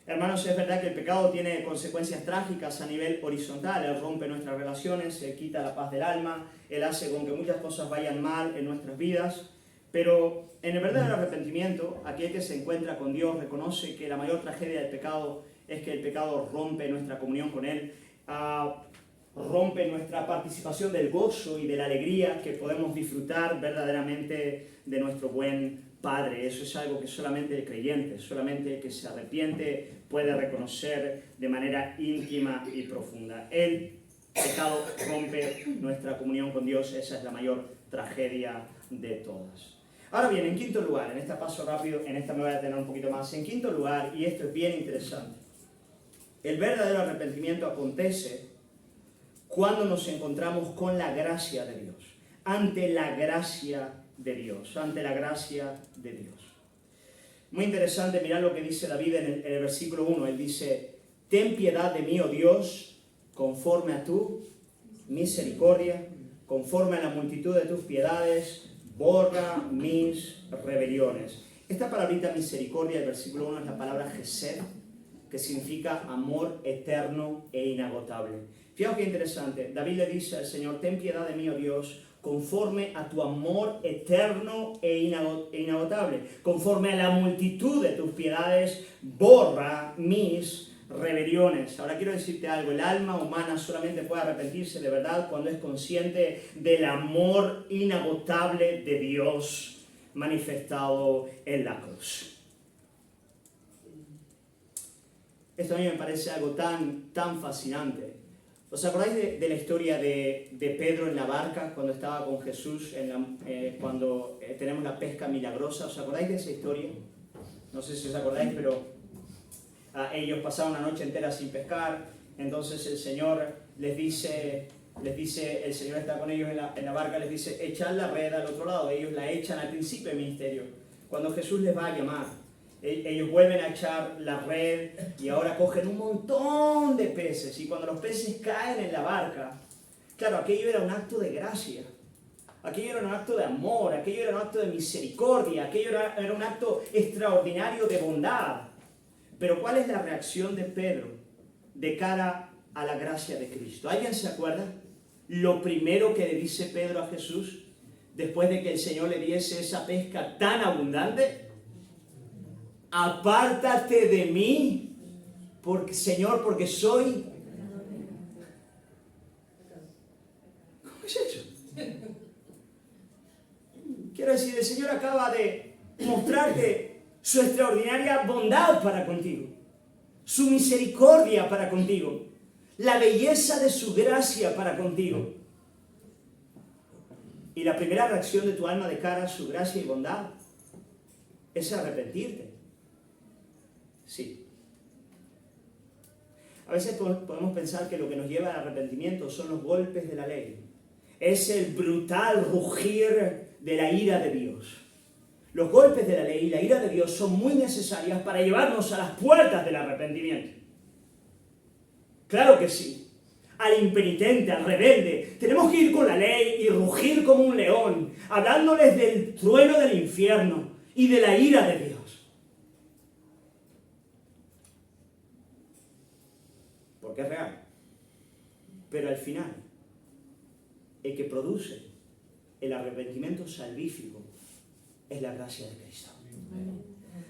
Hermanos, es verdad que el pecado tiene consecuencias trágicas a nivel horizontal. Él rompe nuestras relaciones, él quita la paz del alma, él hace con que muchas cosas vayan mal en nuestras vidas. Pero en el verdadero arrepentimiento, aquel que se encuentra con Dios reconoce que la mayor tragedia del pecado es que el pecado rompe nuestra comunión con Él, rompe nuestra participación del gozo y de la alegría que podemos disfrutar verdaderamente de nuestro buen Padre. Eso es algo que solamente el creyente, solamente el que se arrepiente puede reconocer de manera íntima y profunda. El pecado rompe nuestra comunión con Dios, esa es la mayor tragedia de todas. Ahora bien, en quinto lugar, en este paso rápido, en esta me voy a detener un poquito más, en quinto lugar, y esto es bien interesante, el verdadero arrepentimiento acontece cuando nos encontramos con la gracia de Dios, ante la gracia de Dios, ante la gracia de Dios. Muy interesante mirar lo que dice David en el versículo 1, él dice, ten piedad de mí, oh Dios, conforme a tu misericordia, conforme a la multitud de tus piedades, borra mis rebeliones. Esta palabrita misericordia del versículo 1 es la palabra Gesed, que significa amor eterno e inagotable. Fijaos qué interesante, David le dice al Señor, ten piedad de mí, oh Dios, conforme a tu amor eterno e inagotable, conforme a la multitud de tus piedades, borra mis rebeliones. Ahora quiero decirte algo, el alma humana solamente puede arrepentirse de verdad cuando es consciente del amor inagotable de Dios manifestado en la cruz. Esto a mí me parece algo tan fascinante. ¿Os acordáis de la historia de Pedro en la barca cuando estaba con Jesús, cuando tenemos la pesca milagrosa? ¿Os acordáis de esa historia? No sé si os acordáis, pero ellos pasaron una noche entera sin pescar, entonces el Señor les dice, el Señor está con ellos en la barca, les dice, echad la red al otro lado. Ellos la echan al principio del ministerio, cuando Jesús les va a llamar. Ellos vuelven a echar la red y ahora cogen un montón de peces. Y cuando los peces caen en la barca, claro, aquello era un acto de gracia, aquello era un acto de amor, aquello era un acto de misericordia, aquello era un acto extraordinario de bondad. Pero ¿cuál es la reacción de Pedro de cara a la gracia de Cristo? ¿Alguien se acuerda? Lo primero que le dice Pedro a Jesús, después de que el Señor le diese esa pesca tan abundante, apártate de mí, Señor, porque soy... ¿Cómo es eso? Quiero decir, el Señor acaba de mostrarte su extraordinaria bondad para contigo, su misericordia para contigo, la belleza de su gracia para contigo. Y la primera reacción de tu alma de cara a su gracia y bondad es arrepentirte. Sí. A veces podemos pensar que lo que nos lleva al arrepentimiento son los golpes de la ley. Es el brutal rugir de la ira de Dios. Los golpes de la ley y la ira de Dios son muy necesarias para llevarnos a las puertas del arrepentimiento. Claro que sí. Al impenitente, al rebelde, tenemos que ir con la ley y rugir como un león, hablándoles del trueno del infierno y de la ira de Dios. Porque es real. Pero al final, el que produce el arrepentimiento salvífico es la gracia de Cristo.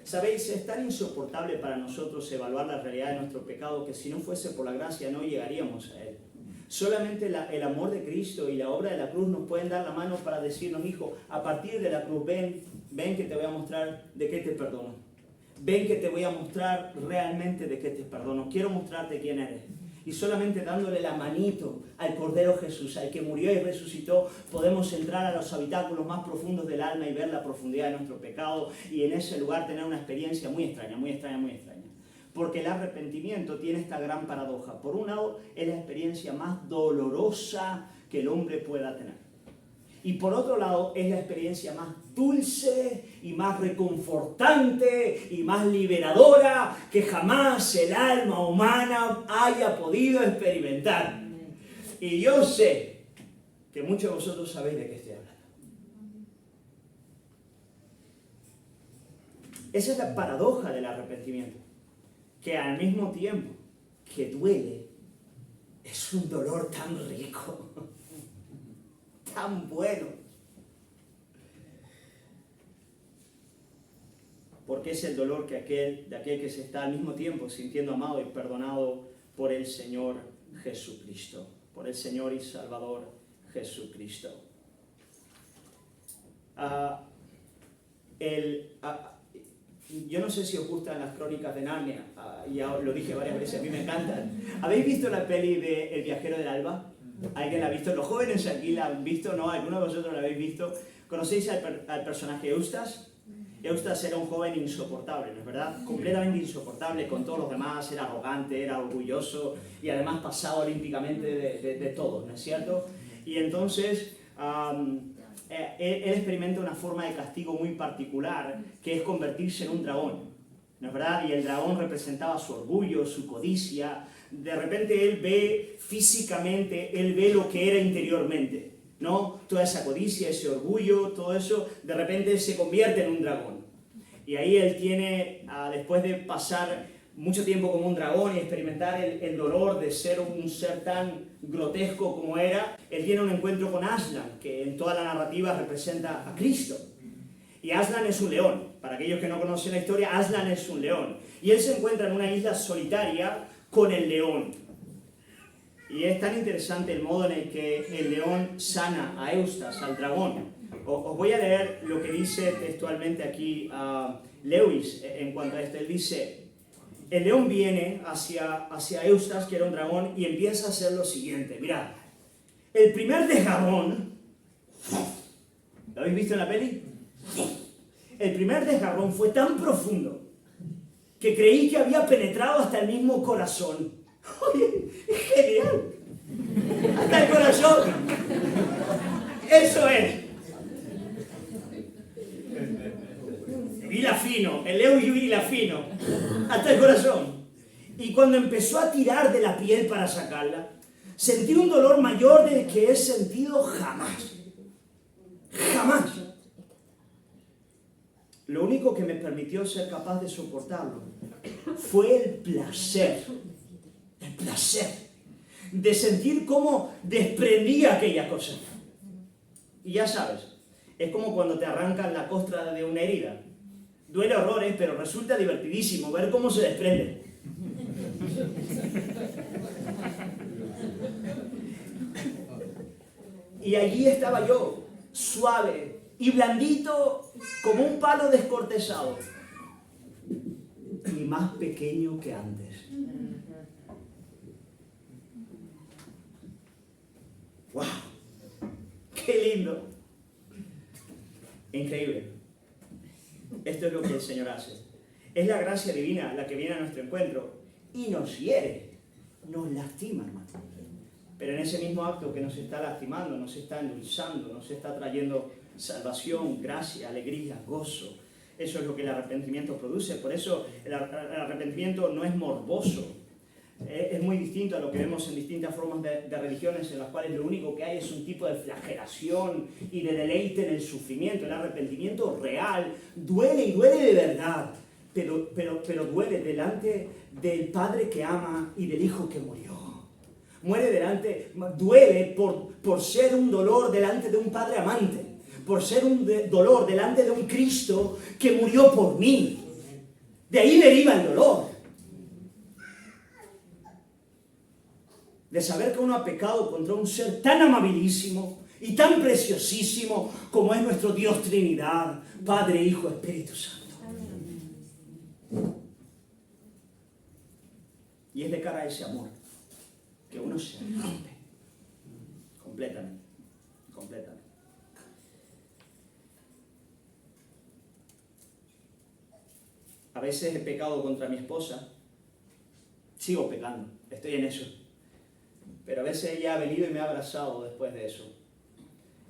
Sabéis, es tan insoportable para nosotros evaluar la realidad de nuestro pecado que si no fuese por la gracia no llegaríamos a él. Solamente el amor de Cristo y la obra de la cruz nos pueden dar la mano para decirnos, hijo, a partir de la cruz, ven que te voy a mostrar de qué te perdono. Ven que te voy a mostrar realmente de qué te perdono. Quiero mostrarte quién eres. Y solamente dándole la manito al Cordero Jesús, al que murió y resucitó, podemos entrar a los habitáculos más profundos del alma y ver la profundidad de nuestro pecado y en ese lugar tener una experiencia muy extraña, muy extraña, muy extraña. Porque el arrepentimiento tiene esta gran paradoja. Por un lado, es la experiencia más dolorosa que el hombre pueda tener. Y por otro lado, es la experiencia más dulce y más reconfortante y más liberadora que jamás el alma humana haya podido experimentar. Y yo sé que muchos de vosotros sabéis de qué estoy hablando. Esa es la paradoja del arrepentimiento. Que al mismo tiempo que duele, es un dolor tan rico. Tan bueno. Porque es el dolor de aquel que se está al mismo tiempo sintiendo amado y perdonado por el Señor Jesucristo, por el Señor y Salvador Jesucristo. Yo no sé si os gustan las crónicas de Narnia, ya lo dije varias veces, a mí me encantan. ¿Habéis visto la peli de El viajero del alba? ¿Alguien la ha visto? Los jóvenes aquí la han visto, ¿no? ¿Alguno de vosotros la habéis visto? ¿Conocéis al personaje Eustace? Eustace era un joven insoportable, ¿no es verdad? Completamente insoportable con todos los demás, era arrogante, era orgulloso y además pasaba olímpicamente de todo, ¿no es cierto? Y entonces él experimenta una forma de castigo muy particular que es convertirse en un dragón, ¿no es verdad? Y el dragón representaba su orgullo, su codicia. De repente él ve físicamente, él ve lo que era interiormente, ¿no? Toda esa codicia, ese orgullo, todo eso, de repente se convierte en un dragón. Y ahí él tiene, después de pasar mucho tiempo como un dragón y experimentar el dolor de ser un ser tan grotesco como era, él tiene un encuentro con Aslan, que en toda la narrativa representa a Cristo. Y Aslan es un león. Para aquellos que no conocen la historia, Aslan es un león. Y él se encuentra en una isla solitaria con el león. Y es tan interesante el modo en el que el león sana a Eustace, al dragón. Os voy a leer lo que dice textualmente aquí Lewis en cuanto a esto. Él dice, el león viene hacia Eustace, que era un dragón, y empieza a hacer lo siguiente. Mirad, el primer desgarrón, ¿lo habéis visto en la peli? El primer desgarrón fue tan profundo que creí que había penetrado hasta el mismo corazón. Oye, es genial. Hasta el corazón. Eso es. Hila fino, el león hila fino. Hasta el corazón. Y cuando empezó a tirar de la piel para sacarla, sentí un dolor mayor del que he sentido jamás. Jamás. Lo único que me permitió ser capaz de soportarlo fue el placer de sentir cómo desprendía aquella cosa. Y ya sabes, es como cuando te arrancan la costra de una herida. Duele horrores, pero resulta divertidísimo ver cómo se desprende. Y allí estaba yo, suave y blandito como un palo descortezado. Y más pequeño que antes. ¡Wow! ¡Qué lindo! Increíble. Esto es lo que el Señor hace. Es la gracia divina la que viene a nuestro encuentro y nos hiere, nos lastima, hermano. Pero en ese mismo acto que nos está lastimando, nos está endulzando, nos está trayendo salvación, gracia, alegría, gozo. Eso es lo que el arrepentimiento produce. Por eso el arrepentimiento no es morboso. Es muy distinto a lo que vemos en distintas formas de religiones en las cuales lo único que hay es un tipo de flagelación y de deleite en el sufrimiento. El arrepentimiento real duele y duele de verdad, pero duele delante del Padre que ama y del Hijo que murió. Duele por ser un dolor delante de un Padre amante, por ser un dolor delante de un Cristo que murió por mí. De ahí deriva el dolor. De saber que uno ha pecado contra un ser tan amabilísimo y tan preciosísimo como es nuestro Dios Trinidad, Padre, Hijo, Espíritu Santo. Y es de cara a ese amor que uno se rompe completamente, completamente. A veces he pecado contra mi esposa, sigo pecando, estoy en eso. Pero a veces ella ha venido y me ha abrazado después de eso.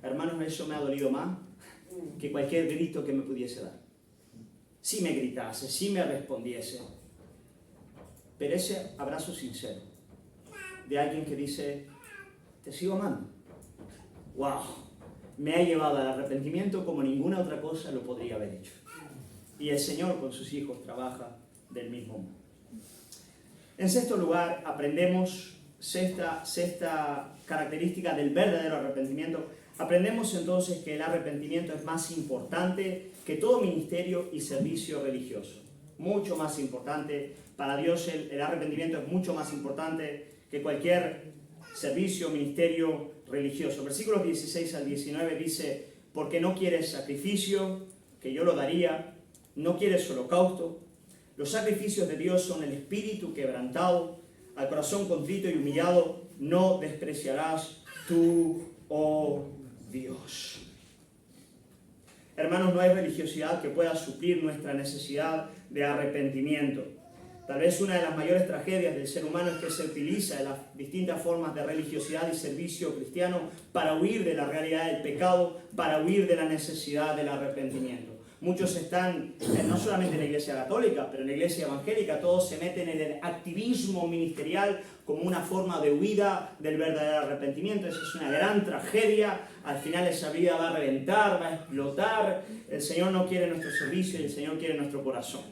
Hermanos, eso me ha dolido más que cualquier grito que me pudiese dar. Si me gritase, si me respondiese. Pero ese abrazo sincero de alguien que dice, te sigo amando. ¡Wow! Me ha llevado al arrepentimiento como ninguna otra cosa lo podría haber hecho. Y el Señor con sus hijos trabaja del mismo modo. En sexto lugar, aprendemos sexta característica del verdadero arrepentimiento. Aprendemos entonces que el arrepentimiento es más importante que todo ministerio y servicio religioso. Mucho más importante. Para Dios el arrepentimiento es mucho más importante que cualquier servicio o ministerio religioso. Versículos 16 al 19 dice, porque no quieres sacrificio, que yo lo daría, no quieres holocausto. Los sacrificios de Dios son el espíritu quebrantado, al corazón contrito y humillado no despreciarás tú, oh Dios. Hermanos, no hay religiosidad que pueda suplir nuestra necesidad de arrepentimiento. Tal vez una de las mayores tragedias del ser humano es que se utiliza de las distintas formas de religiosidad y servicio cristiano para huir de la realidad del pecado, para huir de la necesidad del arrepentimiento. Muchos están, no solamente en la iglesia católica, pero en la iglesia evangélica, todos se meten en el activismo ministerial como una forma de huida del verdadero arrepentimiento. Esa es una gran tragedia. Al final esa vida va a reventar, va a explotar. El Señor no quiere nuestro servicio y el Señor quiere nuestro corazón.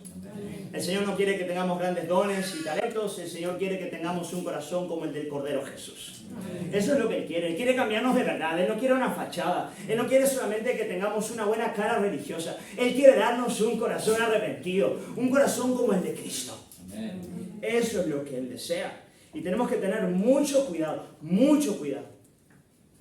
El Señor no quiere que tengamos grandes dones y talentos, el Señor quiere que tengamos un corazón como el del Cordero Jesús. Eso es lo que Él quiere. Él quiere cambiarnos de verdad, Él no quiere una fachada, Él no quiere solamente que tengamos una buena cara religiosa, Él quiere darnos un corazón arrepentido, un corazón como el de Cristo. Eso es lo que Él desea. Y tenemos que tener mucho cuidado,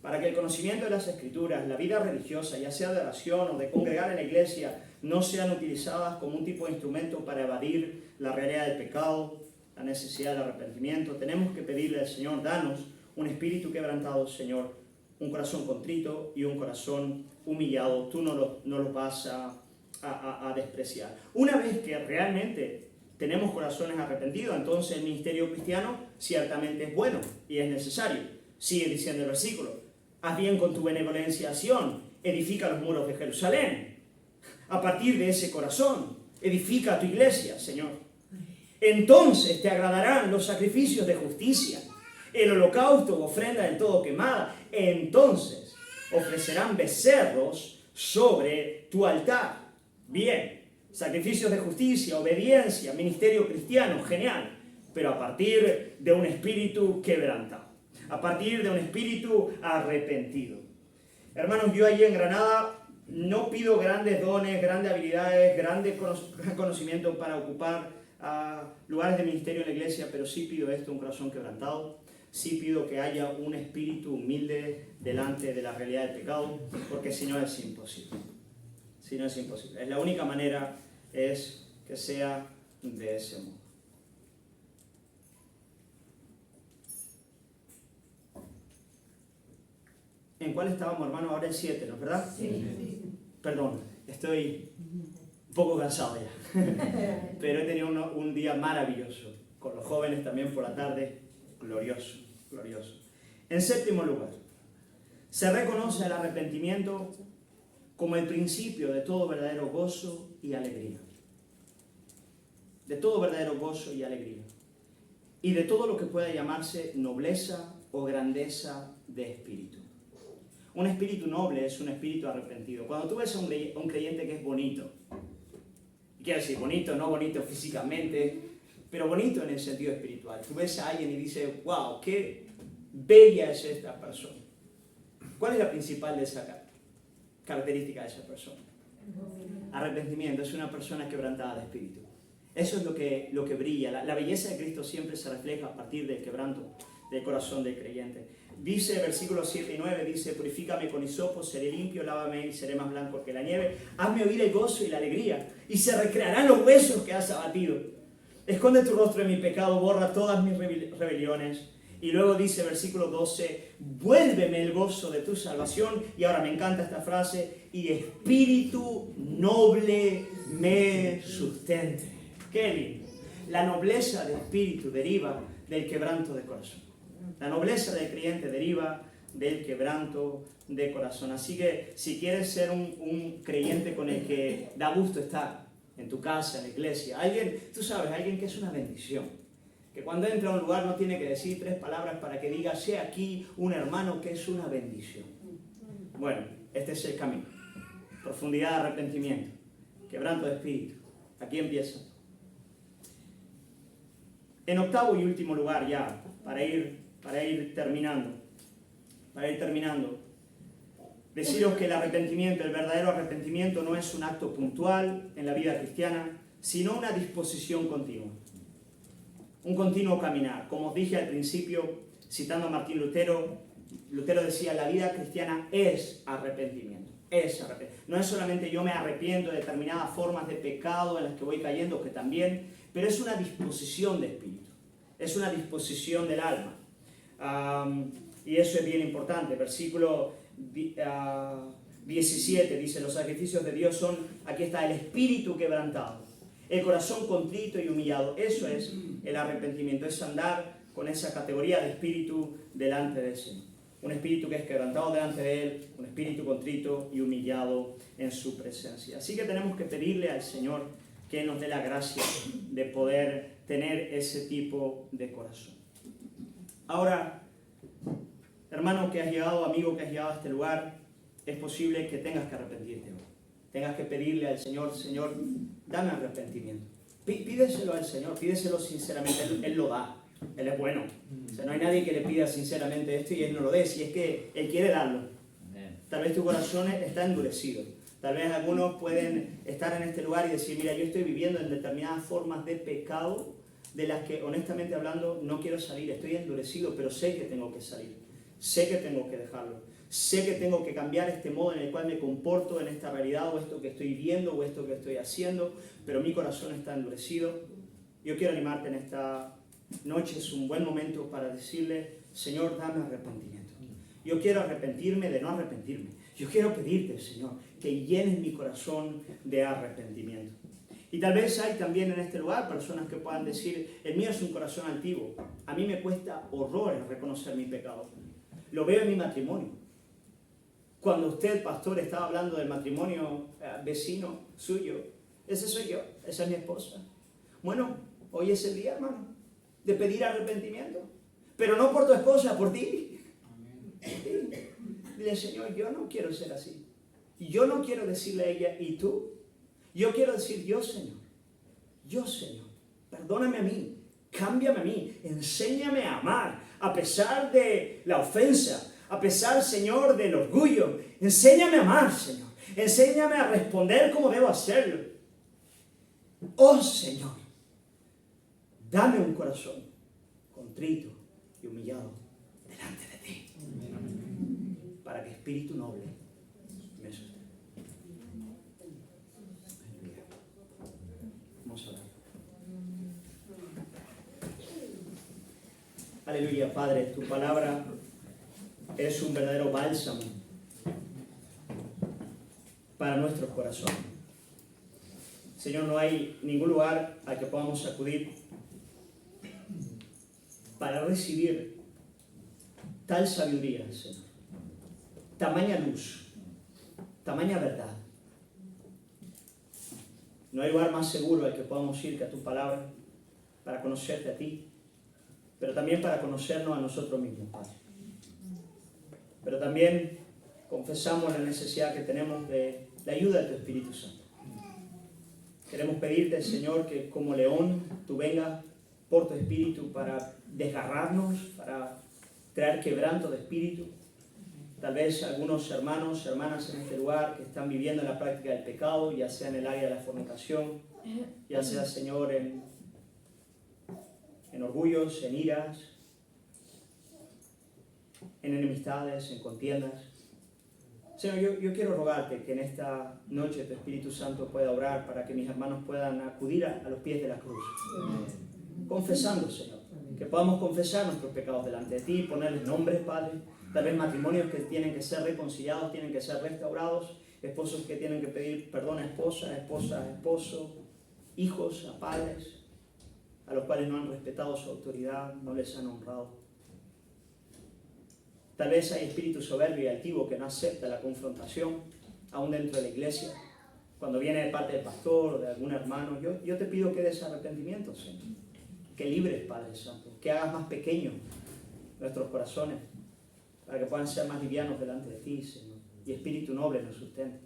para que el conocimiento de las Escrituras, la vida religiosa, ya sea de oración o de congregar en la iglesia, no sean utilizadas como un tipo de instrumento para evadir la realidad del pecado, la necesidad del arrepentimiento. Tenemos que pedirle al Señor, danos un espíritu quebrantado, Señor, un corazón contrito y un corazón humillado. Tú no lo vas a despreciar. Una vez que realmente tenemos corazones arrepentidos, entonces el ministerio cristiano ciertamente es bueno y es necesario. Sigue diciendo el versículo, haz bien con tu benevolencia a Sión, edifica los muros de Jerusalén. A partir de ese corazón, edifica tu iglesia, Señor. Entonces te agradarán los sacrificios de justicia, el holocausto o ofrenda del todo quemada. Entonces ofrecerán becerros sobre tu altar. Bien, sacrificios de justicia, obediencia, ministerio cristiano, genial. Pero a partir de un espíritu quebrantado, a partir de un espíritu arrepentido. Hermanos, yo allí en Granada no pido grandes dones, grandes habilidades, grandes conocimientos para ocupar lugares de ministerio en la iglesia, pero sí pido esto, un corazón quebrantado. Sí pido que haya un espíritu humilde delante de la realidad del pecado, porque si no es imposible. Si no es imposible. La única manera es que sea de ese modo. ¿En cuál estábamos, hermano? Ahora el 7, ¿no es verdad? Sí. Perdón, estoy un poco cansado ya. Pero he tenido un día maravilloso. Con los jóvenes también por la tarde. Glorioso, glorioso. En séptimo lugar, se reconoce el arrepentimiento como el principio de todo verdadero gozo y alegría. De todo verdadero gozo y alegría. Y de todo lo que pueda llamarse nobleza o grandeza de espíritu. Un espíritu noble es un espíritu arrepentido. Cuando tú ves a un creyente que es bonito, quiero decir bonito, no bonito físicamente, pero bonito en el sentido espiritual. Tú ves a alguien y dices, wow, qué bella es esta persona. ¿Cuál es la principal de esa carta? característica de esa persona. Arrepentimiento, es una persona quebrantada de espíritu. Eso es lo que brilla. La belleza de Cristo siempre se refleja a partir del quebranto del corazón del creyente. Dice, versículos 7 y 9, dice, purifícame con hisopo, seré limpio, lávame y seré más blanco que la nieve. Hazme oír el gozo y la alegría, y se recrearán los huesos que has abatido. Esconde tu rostro de mi pecado, borra todas mis rebeliones. Y luego dice, versículo 12, vuélveme el gozo de tu salvación. Y ahora me encanta esta frase, y espíritu noble me sustente. Qué lindo. La nobleza del espíritu deriva del quebranto de corazón. La nobleza del creyente deriva del quebranto de corazón. Así que si quieres ser un creyente con el que da gusto estar en tu casa, en la iglesia, alguien, tú sabes, alguien que es una bendición, que cuando entra a un lugar no tiene que decir 3 palabras para que diga, sé aquí un hermano que es una bendición. Bueno, este es el camino. Profundidad de arrepentimiento, quebranto de espíritu. Aquí empieza. En octavo y último lugar ya, para ir terminando, deciros que el arrepentimiento, el verdadero arrepentimiento no es un acto puntual en la vida cristiana, sino una disposición continua. Un continuo caminar. Como os dije al principio, citando a Martín Lutero, Lutero decía, la vida cristiana es arrepentimiento. No es solamente yo me arrepiento de determinadas formas de pecado en las que voy cayendo, que también, pero es una disposición de espíritu. Es una disposición del alma. Y eso es bien importante. Versículo 17 dice, los sacrificios de Dios son, aquí está, el espíritu quebrantado, el corazón contrito y humillado. Eso es el arrepentimiento, es andar con esa categoría de espíritu delante de Él. Un espíritu que es quebrantado delante de Él, un espíritu contrito y humillado en su presencia. Así que tenemos que pedirle al Señor que nos dé la gracia de poder tener ese tipo de corazón. Ahora, hermano que has llegado, amigo que has llegado a este lugar, es posible que tengas que arrepentirte hoy. Tengas que pedirle al Señor, Señor, dame arrepentimiento. Pídeselo al Señor, pídeselo sinceramente, Él lo da. Él es bueno. O sea, no hay nadie que le pida sinceramente esto y Él no lo dé, si es que Él quiere darlo. Tal vez tu corazón está endurecido. Tal vez algunos pueden estar en este lugar y decir, mira, yo estoy viviendo en determinadas formas de pecado de las que, honestamente hablando, no quiero salir. Estoy endurecido, pero sé que tengo que salir. Sé que tengo que dejarlo. Sé que tengo que cambiar este modo en el cual me comporto en esta realidad, o esto que estoy viendo, o esto que estoy haciendo, pero mi corazón está endurecido. Yo quiero animarte en esta noche, es un buen momento para decirle, Señor, dame arrepentimiento. Yo quiero arrepentirme de no arrepentirme. Yo quiero pedirte, Señor, que llenes mi corazón de arrepentimiento. Y tal vez hay también en este lugar personas que puedan decir, el mío es un corazón altivo. A mí me cuesta horrores reconocer mi pecado. Lo veo en mi matrimonio. Cuando usted, pastor, estaba hablando del matrimonio vecino suyo, ese soy yo, esa es mi esposa. Bueno, hoy es el día, hermano, de pedir arrepentimiento. Pero no por tu esposa, por ti. Sí. Dile, Señor, yo no quiero ser así. Y yo no quiero decirle a ella, ¿y tú? Yo quiero decir, yo, Señor, perdóname a mí, cámbiame a mí, enséñame a amar, a pesar de la ofensa, a pesar, Señor, del orgullo. Enséñame a amar, Señor. Enséñame a responder como debo hacerlo. Oh, Señor, dame un corazón contrito y humillado delante de ti, para que espíritu noble me sostenga. Vamos a orar. Aleluya, Padre, tu palabra es un verdadero bálsamo para nuestros corazones. Señor, no hay ningún lugar al que podamos acudir para recibir tal sabiduría, Señor, tamaña luz, tamaña verdad. No hay lugar más seguro al que podamos ir que a tu palabra para conocerte a ti, pero también para conocernos a nosotros mismos, Padre. Pero también confesamos la necesidad que tenemos de la ayuda de tu Espíritu Santo. Queremos pedirte, Señor, que como león tú vengas por tu Espíritu para desgarrarnos, para traer quebranto de espíritu, Tal vez algunos hermanos, hermanas en este lugar que están viviendo en la práctica del pecado, ya sea en el área de la fornicación, ya sea, Señor, en orgullos, en iras, en enemistades, en contiendas. Señor, yo quiero rogarte que en esta noche tu Espíritu Santo pueda obrar para que mis hermanos puedan acudir a los pies de la cruz. Confesando, Señor, que podamos confesar nuestros pecados delante de ti, ponerles nombres, Padre. Tal vez matrimonios que tienen que ser reconciliados, tienen que ser restaurados, esposos que tienen que pedir perdón a esposa, esposa a esposo, hijos a padres, a los cuales no han respetado su autoridad, no les han honrado. Tal vez hay espíritu soberbio y altivo que no acepta la confrontación, aún dentro de la iglesia. Cuando viene de parte del pastor o de algún hermano, yo te pido que des arrepentimiento, Señor. Que libres, Padre Santo, que hagas más pequeños nuestros corazones, para que puedan ser más livianos delante de ti, Señor, y espíritu noble nos sustente.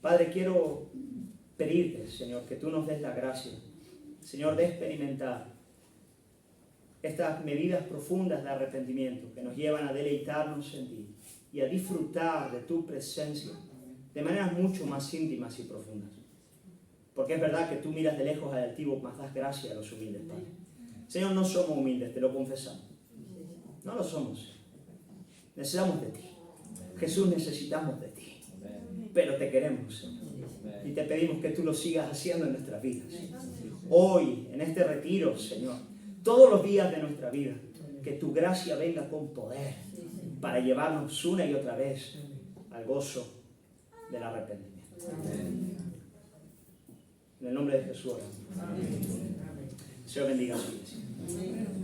Padre, quiero pedirte, Señor, que tú nos des la gracia, Señor, de experimentar estas medidas profundas de arrepentimiento que nos llevan a deleitarnos en ti y a disfrutar de tu presencia de maneras mucho más íntimas y profundas. Porque es verdad que tú miras de lejos al altivo, mas das gracia a los humildes, Padre. Señor, no somos humildes, te lo confesamos. No lo somos. Necesitamos de ti. Jesús, necesitamos de ti. Pero te queremos, Señor. Y te pedimos que tú lo sigas haciendo en nuestras vidas. Hoy, en este retiro, Señor, todos los días de nuestra vida, que tu gracia venga con poder para llevarnos una y otra vez al gozo del arrepentimiento. En el nombre de Jesús. Señor bendiga a su iglesia.